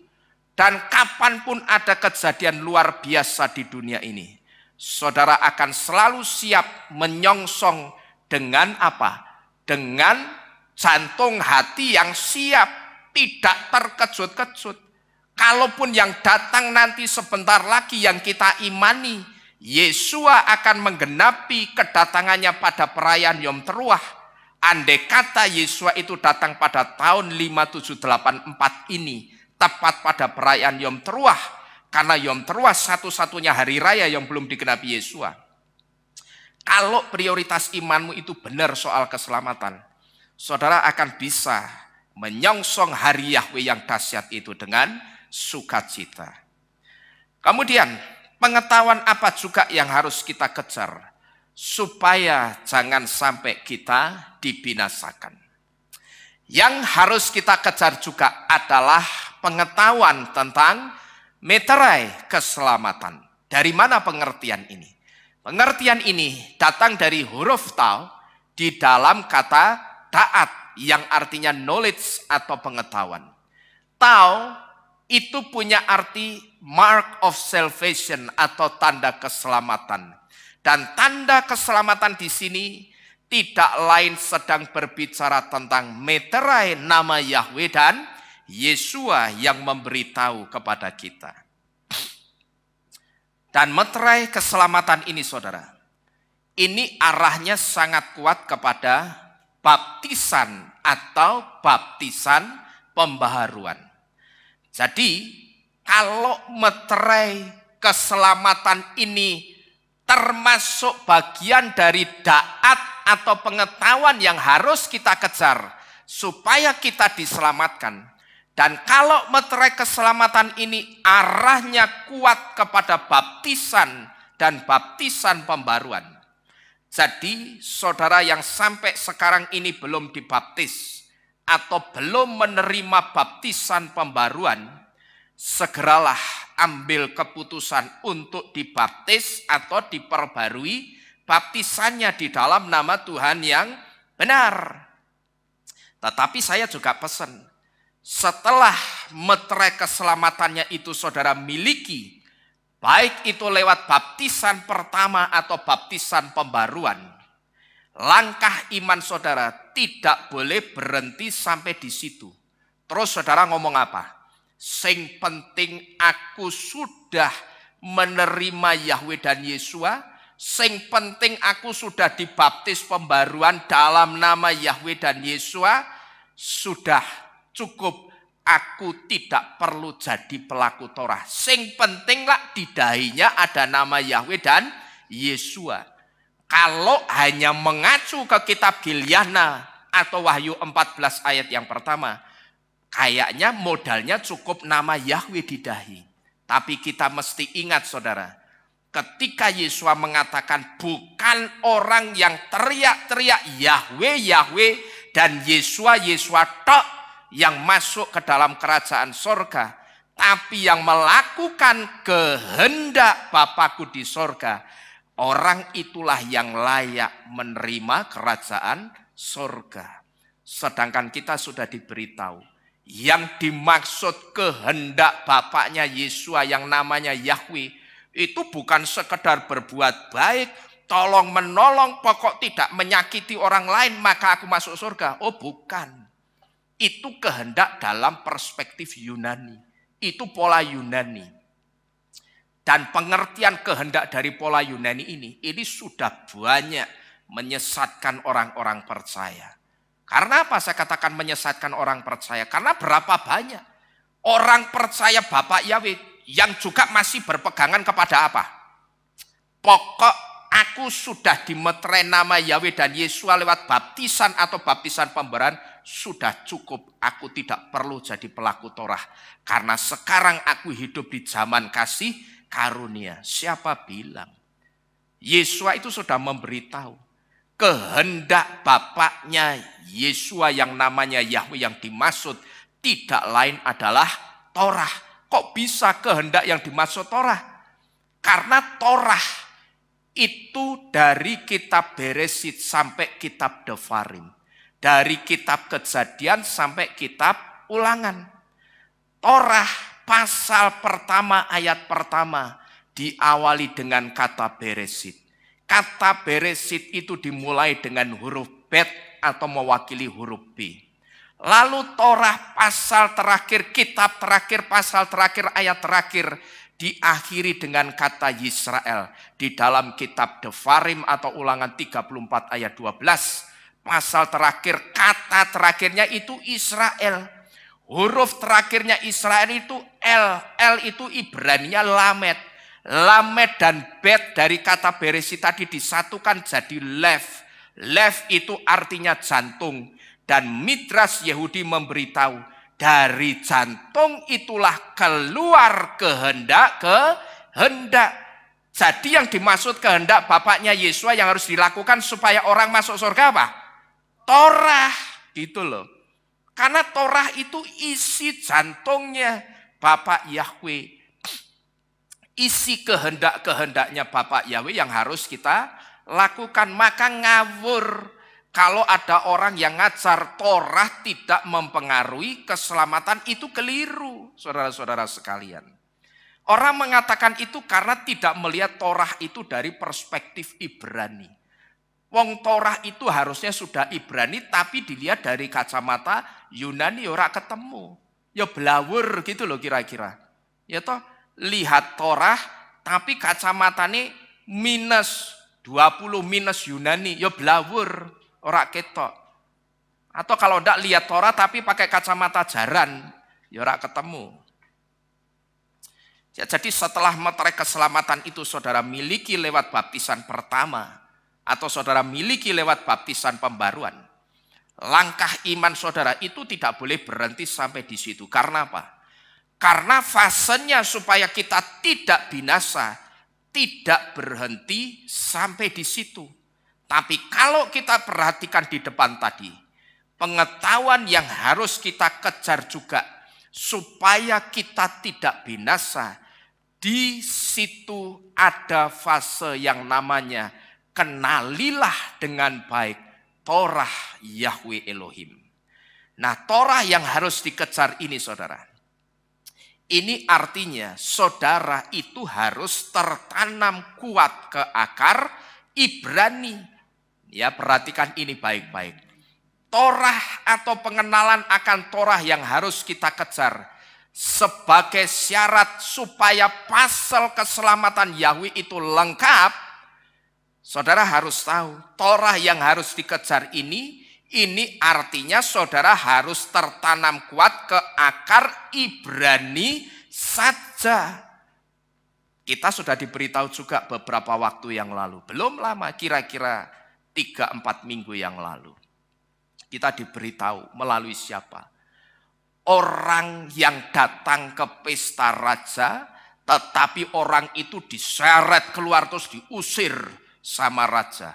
dan kapanpun ada kejadian luar biasa di dunia ini, saudara akan selalu siap menyongsong dengan apa? Dengan jantung hati yang siap, tidak terkejut-kejut. Kalaupun yang datang nanti sebentar lagi yang kita imani, Yesua akan menggenapi kedatangannya pada perayaan Yom Teruah. Andai kata Yesua itu datang pada tahun 5784 ini, tepat pada perayaan Yom Teruah, karena Yom Teruah satu-satunya hari raya yang belum digenapi Yesua. Kalau prioritas imanmu itu benar soal keselamatan, saudara akan bisa menyongsong hari Yahweh yang dahsyat itu dengan sukacita. Kemudian pengetahuan apa juga yang harus kita kejar supaya jangan sampai kita dibinasakan. Yang harus kita kejar juga adalah pengetahuan tentang meterai keselamatan. Dari mana pengertian ini? Pengertian ini datang dari huruf tau di dalam kata taat yang artinya knowledge atau pengetahuan. Tau itu punya arti mark of salvation atau tanda keselamatan. Dan tanda keselamatan di sini tidak lain sedang berbicara tentang meterai nama Yahweh dan Yesua yang memberitahu kepada kita. Dan meterai keselamatan ini saudara, ini arahnya sangat kuat kepada baptisan atau baptisan pembaharuan. Jadi kalau meterai keselamatan ini termasuk bagian dari daat atau pengetahuan yang harus kita kejar supaya kita diselamatkan. Dan kalau meterai keselamatan ini arahnya kuat kepada baptisan dan baptisan pembaruan. Jadi saudara yang sampai sekarang ini belum dibaptis, atau belum menerima baptisan pembaruan, segeralah ambil keputusan untuk dibaptis atau diperbarui baptisannya di dalam nama Tuhan yang benar. Tetapi saya juga pesan, setelah meterai keselamatannya itu saudara miliki, baik itu lewat baptisan pertama atau baptisan pembaruan, langkah iman saudara tidak boleh berhenti sampai di situ. Terus saudara ngomong apa? Sing penting aku sudah menerima Yahweh dan Yesua, sing penting aku sudah dibaptis pembaruan dalam nama Yahweh dan Yesua, sudah cukup, aku tidak perlu jadi pelaku Torah. Sing penting lah di dahinya ada nama Yahweh dan Yesua. Kalau hanya mengacu ke kitab Gilyana atau Wahyu 14 ayat yang pertama, kayaknya modalnya cukup nama Yahweh di dahi. Tapi kita mesti ingat saudara, ketika Yesua mengatakan bukan orang yang teriak-teriak Yahweh, Yahweh dan Yesua, Yesua tok yang masuk ke dalam kerajaan sorga, tapi yang melakukan kehendak Bapakku di sorga, orang itulah yang layak menerima kerajaan sorga. Sedangkan kita sudah diberitahu, yang dimaksud kehendak Bapaknya Yesua yang namanya Yahweh, itu bukan sekedar berbuat baik, tolong menolong, pokok tidak menyakiti orang lain maka aku masuk surga. Oh bukan. Itu kehendak dalam perspektif Yunani. Itu pola Yunani. Dan pengertian kehendak dari pola Yunani ini sudah banyak menyesatkan orang-orang percaya. Karena apa saya katakan menyesatkan orang percaya? Karena berapa banyak orang percaya Bapak Yahweh yang juga masih berpegangan kepada apa? Pokok aku sudah dimeterai nama Yahweh dan Yesua lewat baptisan atau baptisan pembaruan, sudah cukup, aku tidak perlu jadi pelaku Torah. Karena sekarang aku hidup di zaman kasih karunia. Siapa bilang? Yesua itu sudah memberitahu kehendak Bapaknya Yesua yang namanya Yahweh yang dimaksud tidak lain adalah Torah. Kok bisa kehendak yang dimaksud Torah? Karena Torah itu dari kitab Beresit sampai kitab Devarim. Dari kitab Kejadian sampai kitab Ulangan. Torah pasal pertama ayat pertama diawali dengan kata Beresit. Kata Beresit itu dimulai dengan huruf Bet atau mewakili huruf B. Lalu Torah pasal terakhir, kitab terakhir, pasal terakhir, ayat terakhir diakhiri dengan kata Yisrael. Di dalam kitab Devarim atau Ulangan 34 ayat 12. Pasal terakhir, kata terakhirnya itu Israel. Huruf terakhirnya Israel itu L. L itu Ibraninya Lamed. Lamed dan Bet dari kata Beresit tadi disatukan jadi Lev. Lev itu artinya jantung. Dan Midrash Yehudi memberitahu, dari jantung itulah keluar kehendak. Jadi yang dimaksud kehendak Bapaknya Yesua yang harus dilakukan supaya orang masuk surga apa? Torah, gitu loh. Karena Torah itu isi jantungnya Bapak Yahweh. Isi kehendak-kehendaknya Bapak Yahweh yang harus kita lakukan. Maka ngawur kalau ada orang yang ngajar Torah tidak mempengaruhi keselamatan, itu keliru, saudara-saudara sekalian. Orang mengatakan itu karena tidak melihat Torah itu dari perspektif Ibrani. Wong Torah itu harusnya sudah Ibrani, tapi dilihat dari kacamata Yunani, ora ketemu. Ya blawur gitu loh kira-kira. Ya toh, lihat Torah tapi kacamatanya minus 20 minus Yunani, ya blawur, ora ketok. Atau kalau ndak lihat Torah tapi pakai kacamata jaran, ya ora ketemu. Ya, jadi setelah meterai keselamatan itu saudara miliki lewat baptisan pertama atau saudara miliki lewat baptisan pembaruan, langkah iman saudara itu tidak boleh berhenti sampai di situ. Karena apa? Karena fasenya supaya kita tidak binasa, tidak berhenti sampai di situ. Tapi kalau kita perhatikan di depan tadi, pengetahuan yang harus kita kejar juga supaya kita tidak binasa. Di situ ada fase yang namanya kenalilah dengan baik Torah Yahweh Elohim. Nah, Torah yang harus dikejar ini, saudara. Ini artinya saudara itu harus tertanam kuat ke akar Ibrani. Ya, perhatikan ini baik-baik. Torah atau pengenalan akan Torah yang harus kita kejar sebagai syarat supaya pasal keselamatan Yahweh itu lengkap. Saudara harus tahu, Torah yang harus dikejar ini artinya saudara harus tertanam kuat ke akar Ibrani saja. Kita sudah diberitahu juga beberapa waktu yang lalu, belum lama, kira-kira 3-4 minggu yang lalu. Kita diberitahu melalui siapa? Orang yang datang ke pesta raja, tetapi orang itu diseret keluar terus diusir sama raja.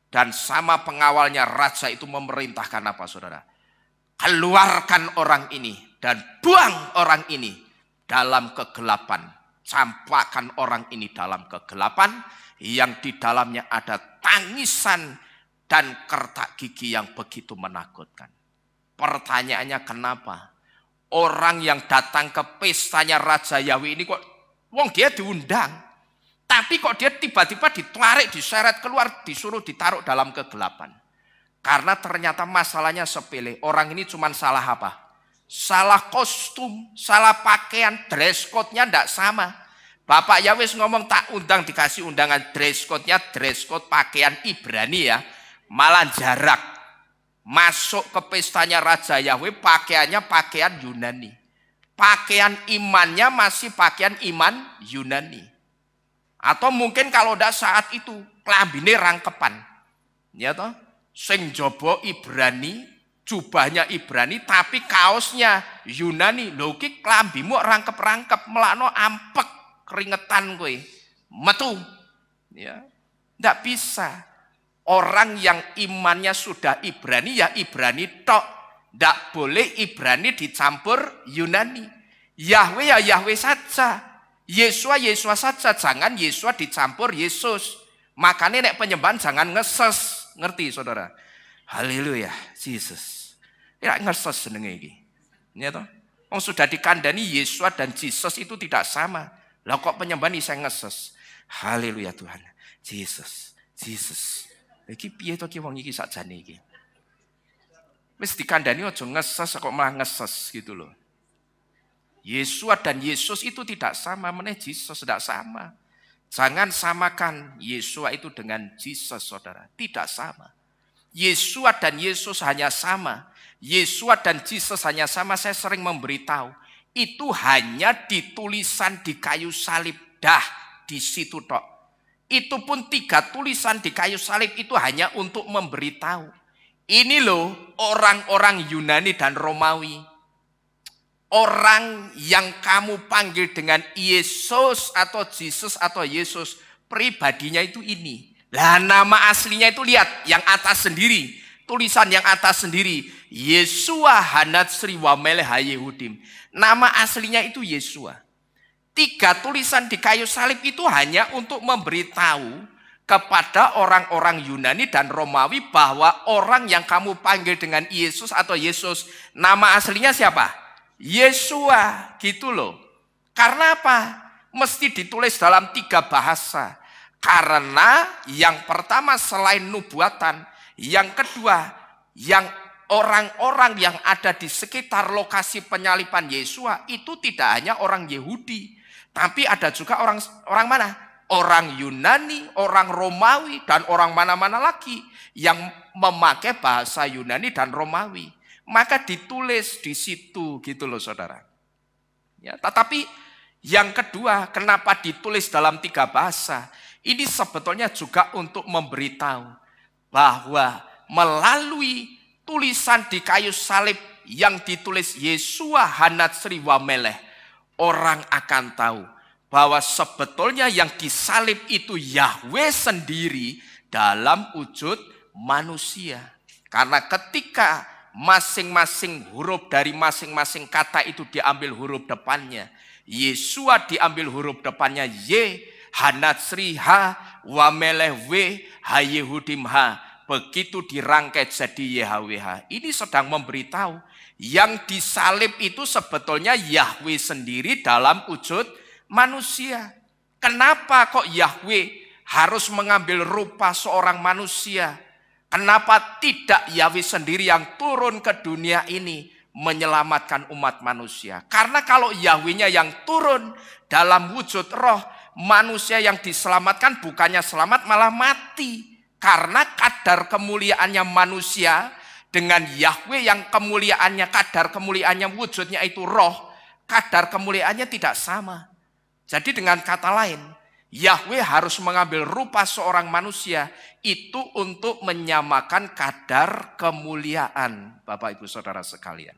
Dan sama pengawalnya raja itu memerintahkan apa, saudara? Keluarkan orang ini dan buang orang ini dalam kegelapan. Campakkan orang ini dalam kegelapan yang di dalamnya ada tangisan dan kertak gigi yang begitu menakutkan. Pertanyaannya kenapa? Orang yang datang ke pestanya Raja Yahweh ini kok, wong dia diundang. Tapi kok dia tiba-tiba ditarik, diseret keluar, disuruh ditaruh dalam kegelapan. Karena ternyata masalahnya sepele. Orang ini cuma salah apa? Salah kostum, salah pakaian, dress code-nya tidak sama. Bapak Yahweh ngomong tak undang, dikasih undangan, dress code-nya dress code pakaian Ibrani ya. Malah jarak. Masuk ke pestanya Raja Yahweh pakaiannya pakaian Yunani. Pakaian imannya masih pakaian iman Yunani. Atau mungkin kalau udah saat itu klambine rangkepan. Ya toh? Sing jobo Ibrani, jubahnya Ibrani tapi kaosnya Yunani. Lho ki klambimu rangkep-rangkep, melakno ampek, keringetan kowe. Metu. Ya. Enggak bisa. Orang yang imannya sudah Ibrani ya Ibrani tok. Enggak boleh Ibrani dicampur Yunani. Yahweh ya Yahweh saja. Yesua saja, jangan Yesua dicampur Yesus. Makanya nek penyembahan jangan ngeses, ngerti saudara? Haleluya, Yesus. Ya ngeses senenge iki. Ya toh? Wong sudah dikandani Yesua dan Jesus itu tidak sama. Lah kok penyembahan iso ngeses? Haleluya Tuhan. Jesus. Iki piye to ki wong iki sakjane iki? Wis dikandani aja ngeses kok malah ngeses gitu loh. Yesua dan Yesus itu tidak sama, meneh Jesus tidak sama. Jangan samakan Yesua itu dengan Jesus, saudara. Tidak sama. Yesua dan Yesus hanya sama. Yesua dan Jesus hanya sama, saya sering memberitahu. Itu hanya ditulisan di kayu salib. Dah, di situ tok. Itu pun 3 tulisan di kayu salib itu hanya untuk memberitahu. Ini loh orang-orang Yunani dan Romawi. Orang yang kamu panggil dengan Yesus atau Jesus atau Yesus, pribadinya itu ini. Lah nama aslinya itu lihat, yang atas sendiri. Tulisan yang atas sendiri. Yesua Hanatsri wa Melech Yehudim. Nama aslinya itu Yesua. 3 tulisan di kayu salib itu hanya untuk memberitahu kepada orang-orang Yunani dan Romawi bahwa orang yang kamu panggil dengan Yesus atau Yesus, nama aslinya siapa? Yesua, gitu loh. Karena apa? Mesti ditulis dalam 3 bahasa. Karena yang pertama selain nubuatan, yang kedua yang orang-orang yang ada di sekitar lokasi penyaliban Yesua itu tidak hanya orang Yahudi, tapi ada juga orang mana? Orang Yunani, orang Romawi, dan orang mana-mana lagi yang memakai bahasa Yunani dan Romawi. Maka ditulis di situ gitu loh saudara. Ya, tetapi yang kedua, kenapa ditulis dalam 3 bahasa? Ini sebetulnya juga untuk memberitahu bahwa melalui tulisan di kayu salib yang ditulis Yesua Hanatsri wa Melech, orang akan tahu bahwa sebetulnya yang disalib itu Yahweh sendiri dalam wujud manusia. Karena ketika masing-masing huruf dari masing-masing kata itu diambil huruf depannya. Yesua diambil huruf depannya Y, Hanatsri H, Wameleh W, Hayehudim H. Begitu dirangkai jadi YHWH. Ini sedang memberitahu yang disalib itu sebetulnya Yahweh sendiri dalam wujud manusia. Kenapa kok Yahweh harus mengambil rupa seorang manusia? Kenapa tidak Yahweh sendiri yang turun ke dunia ini menyelamatkan umat manusia? Karena kalau Yahwehnya yang turun dalam wujud roh, manusia yang diselamatkan bukannya selamat malah mati. Karena kadar kemuliaannya manusia dengan Yahweh yang kemuliaannya, kadar kemuliaannya wujudnya itu roh, kadar kemuliaannya tidak sama. Jadi dengan kata lain, Yahweh harus mengambil rupa seorang manusia itu untuk menyamakan kadar kemuliaan, Bapak Ibu Saudara sekalian.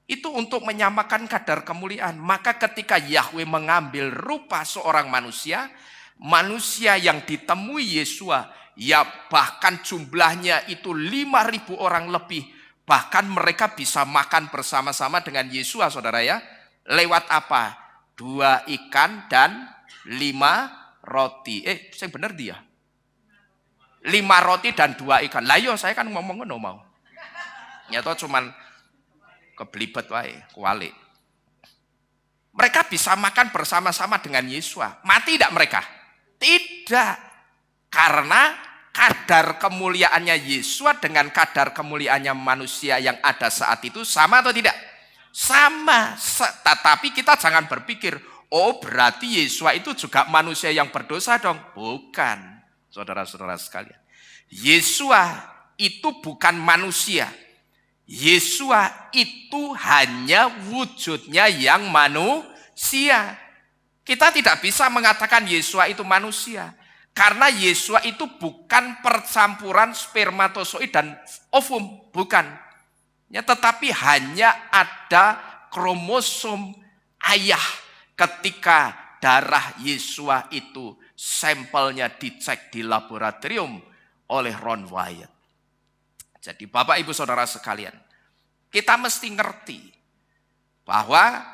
Itu untuk menyamakan kadar kemuliaan. Maka ketika Yahweh mengambil rupa seorang manusia, manusia yang ditemui Yesua, ya bahkan jumlahnya itu 5.000 orang lebih. Bahkan mereka bisa makan bersama-sama dengan Yesua, saudara ya. Lewat apa? 2 ikan dan 5 roti. Saya benar dia. 5 roti dan 2 ikan. Lah yo saya kan ngomong ngono mau. Nyata cuman keblibet wae, kualik. Mereka bisa makan bersama-sama dengan Yesua. Mati tidak mereka? Tidak. Karena kadar kemuliaannya Yesua dengan kadar kemuliaannya manusia yang ada saat itu sama atau tidak? Sama. Tetapi kita jangan berpikir, oh berarti Yesua itu juga manusia yang berdosa dong. Bukan, saudara-saudara sekalian. Yesua itu bukan manusia. Yesua itu hanya wujudnya yang manusia. Kita tidak bisa mengatakan Yesua itu manusia. Karena Yesua itu bukan percampuran spermatozoid dan ovum, bukan. Ya, tetapi hanya ada kromosom ayah ketika darah Yesua itu sampelnya dicek di laboratorium oleh Ron Wyatt. Jadi Bapak Ibu Saudara sekalian, kita mesti ngerti bahwa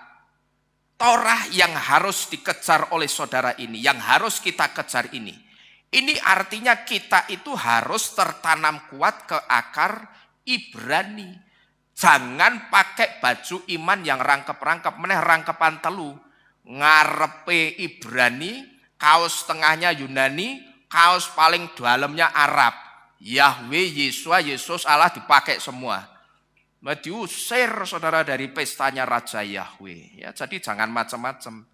Torah yang harus dikejar oleh saudara ini, yang harus kita kejar ini artinya kita itu harus tertanam kuat ke akar Ibrani. Jangan pakai baju iman yang rangkep-rangkep, meneh rangkepan telu. Ngarepe Ibrani, kaos tengahnya Yunani, kaos paling dalamnya Arab. Yahweh, Yesua, Yesus, Allah dipakai semua. Diusir saudara dari pestanya Raja Yahweh. Ya, jadi jangan macam-macam.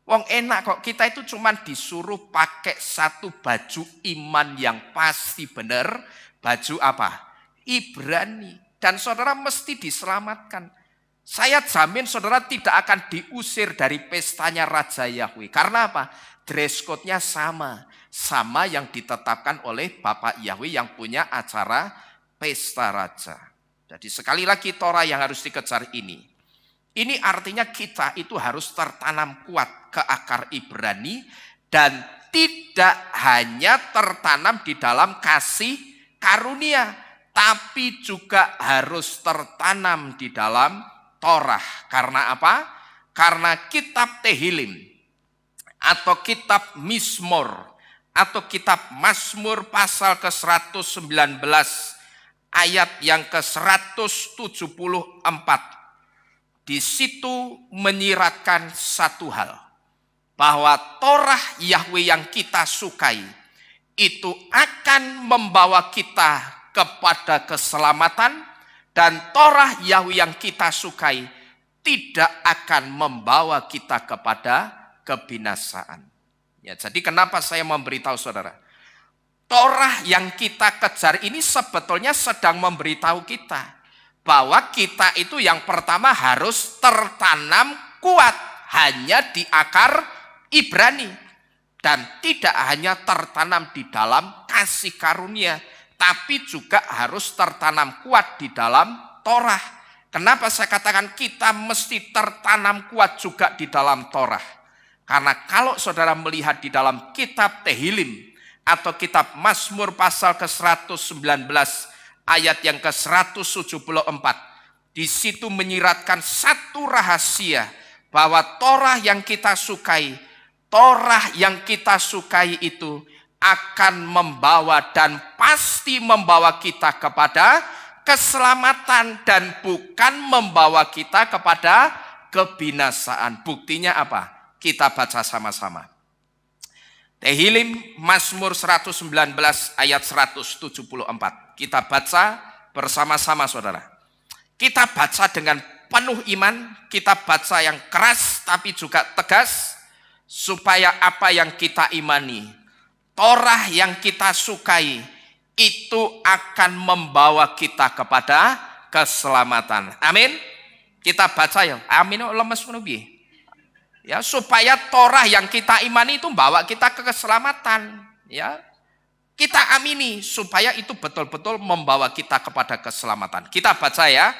Wong enak kok, kita itu cuma disuruh pakai satu baju iman yang pasti benar. Baju apa? Ibrani. Dan saudara mesti diselamatkan. Saya jamin saudara tidak akan diusir dari pestanya Raja Yahweh. Karena apa? Dress code-nya sama. Sama yang ditetapkan oleh Bapak Yahweh yang punya acara pesta raja. Jadi sekali lagi Torah yang harus dikejar ini. Ini artinya kita itu harus tertanam kuat ke akar Ibrani dan tidak hanya tertanam di dalam kasih karunia, tapi juga harus tertanam di dalam Torah. Karena apa? Karena kitab Tehilim atau kitab Mizmor atau kitab Mazmur pasal ke-119 ayat yang ke-174. Di situ menyiratkan satu hal, bahwa Torah Yahweh yang kita sukai itu akan membawa kita kepada keselamatan, dan Torah Yahweh yang kita sukai tidak akan membawa kita kepada kebinasaan. Ya, jadi kenapa saya memberitahu saudara? Torah yang kita kejar ini sebetulnya sedang memberitahu kita bahwa kita itu yang pertama harus tertanam kuat hanya di akar Ibrani. Dan tidak hanya tertanam di dalam kasih karunia, tapi juga harus tertanam kuat di dalam Torah. Kenapa saya katakan kita mesti tertanam kuat juga di dalam Torah? Karena kalau saudara melihat di dalam kitab Tehilim atau kitab Mazmur pasal ke-119 ayat yang ke-174. Di situ menyiratkan satu rahasia bahwa Torah yang kita sukai, Torah yang kita sukai itu akan membawa dan pasti membawa kita kepada keselamatan dan bukan membawa kita kepada kebinasaan. Buktinya apa? Kita baca sama-sama. Tehillim Mazmur 119 ayat 174. Kita baca bersama-sama saudara. Kita baca dengan penuh iman, kita baca yang keras tapi juga tegas, supaya apa yang kita imani, Torah yang kita sukai, itu akan membawa kita kepada keselamatan. Amin. Kita baca ya. Amin. Lemes menubi. Ya, supaya Torah yang kita imani itu membawa kita ke keselamatan. Ya, kita amini supaya itu betul-betul membawa kita kepada keselamatan. Kita baca ya.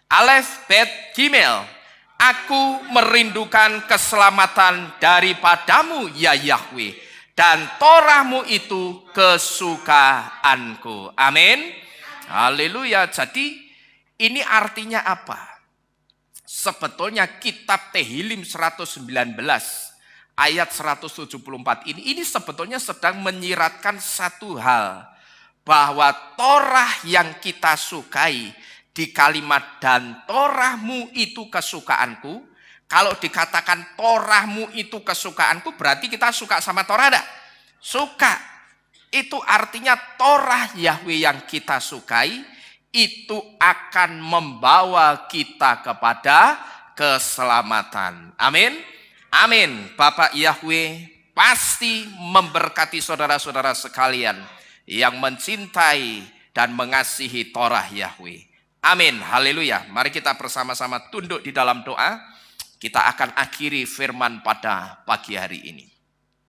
Alef Bet Gimel. Aku merindukan keselamatan daripadamu ya Yahweh, dan Torahmu itu kesukaanku. Amin. Haleluya. Jadi ini artinya apa? Sebetulnya kitab Tehillim 119 ayat 174 ini sebetulnya sedang menyiratkan satu hal, bahwa Torah yang kita sukai di kalimat dan Torahmu itu kesukaanku. Kalau dikatakan Torahmu itu kesukaanku, berarti kita suka sama Torah enggak? Suka. Itu artinya Torah Yahweh yang kita sukai itu akan membawa kita kepada keselamatan. Amin. Amin. Bapak Yahweh pasti memberkati saudara-saudara sekalian yang mencintai dan mengasihi Torah Yahweh. Amin. Haleluya. Mari kita bersama-sama tunduk di dalam doa. Kita akan akhiri firman pada pagi hari ini.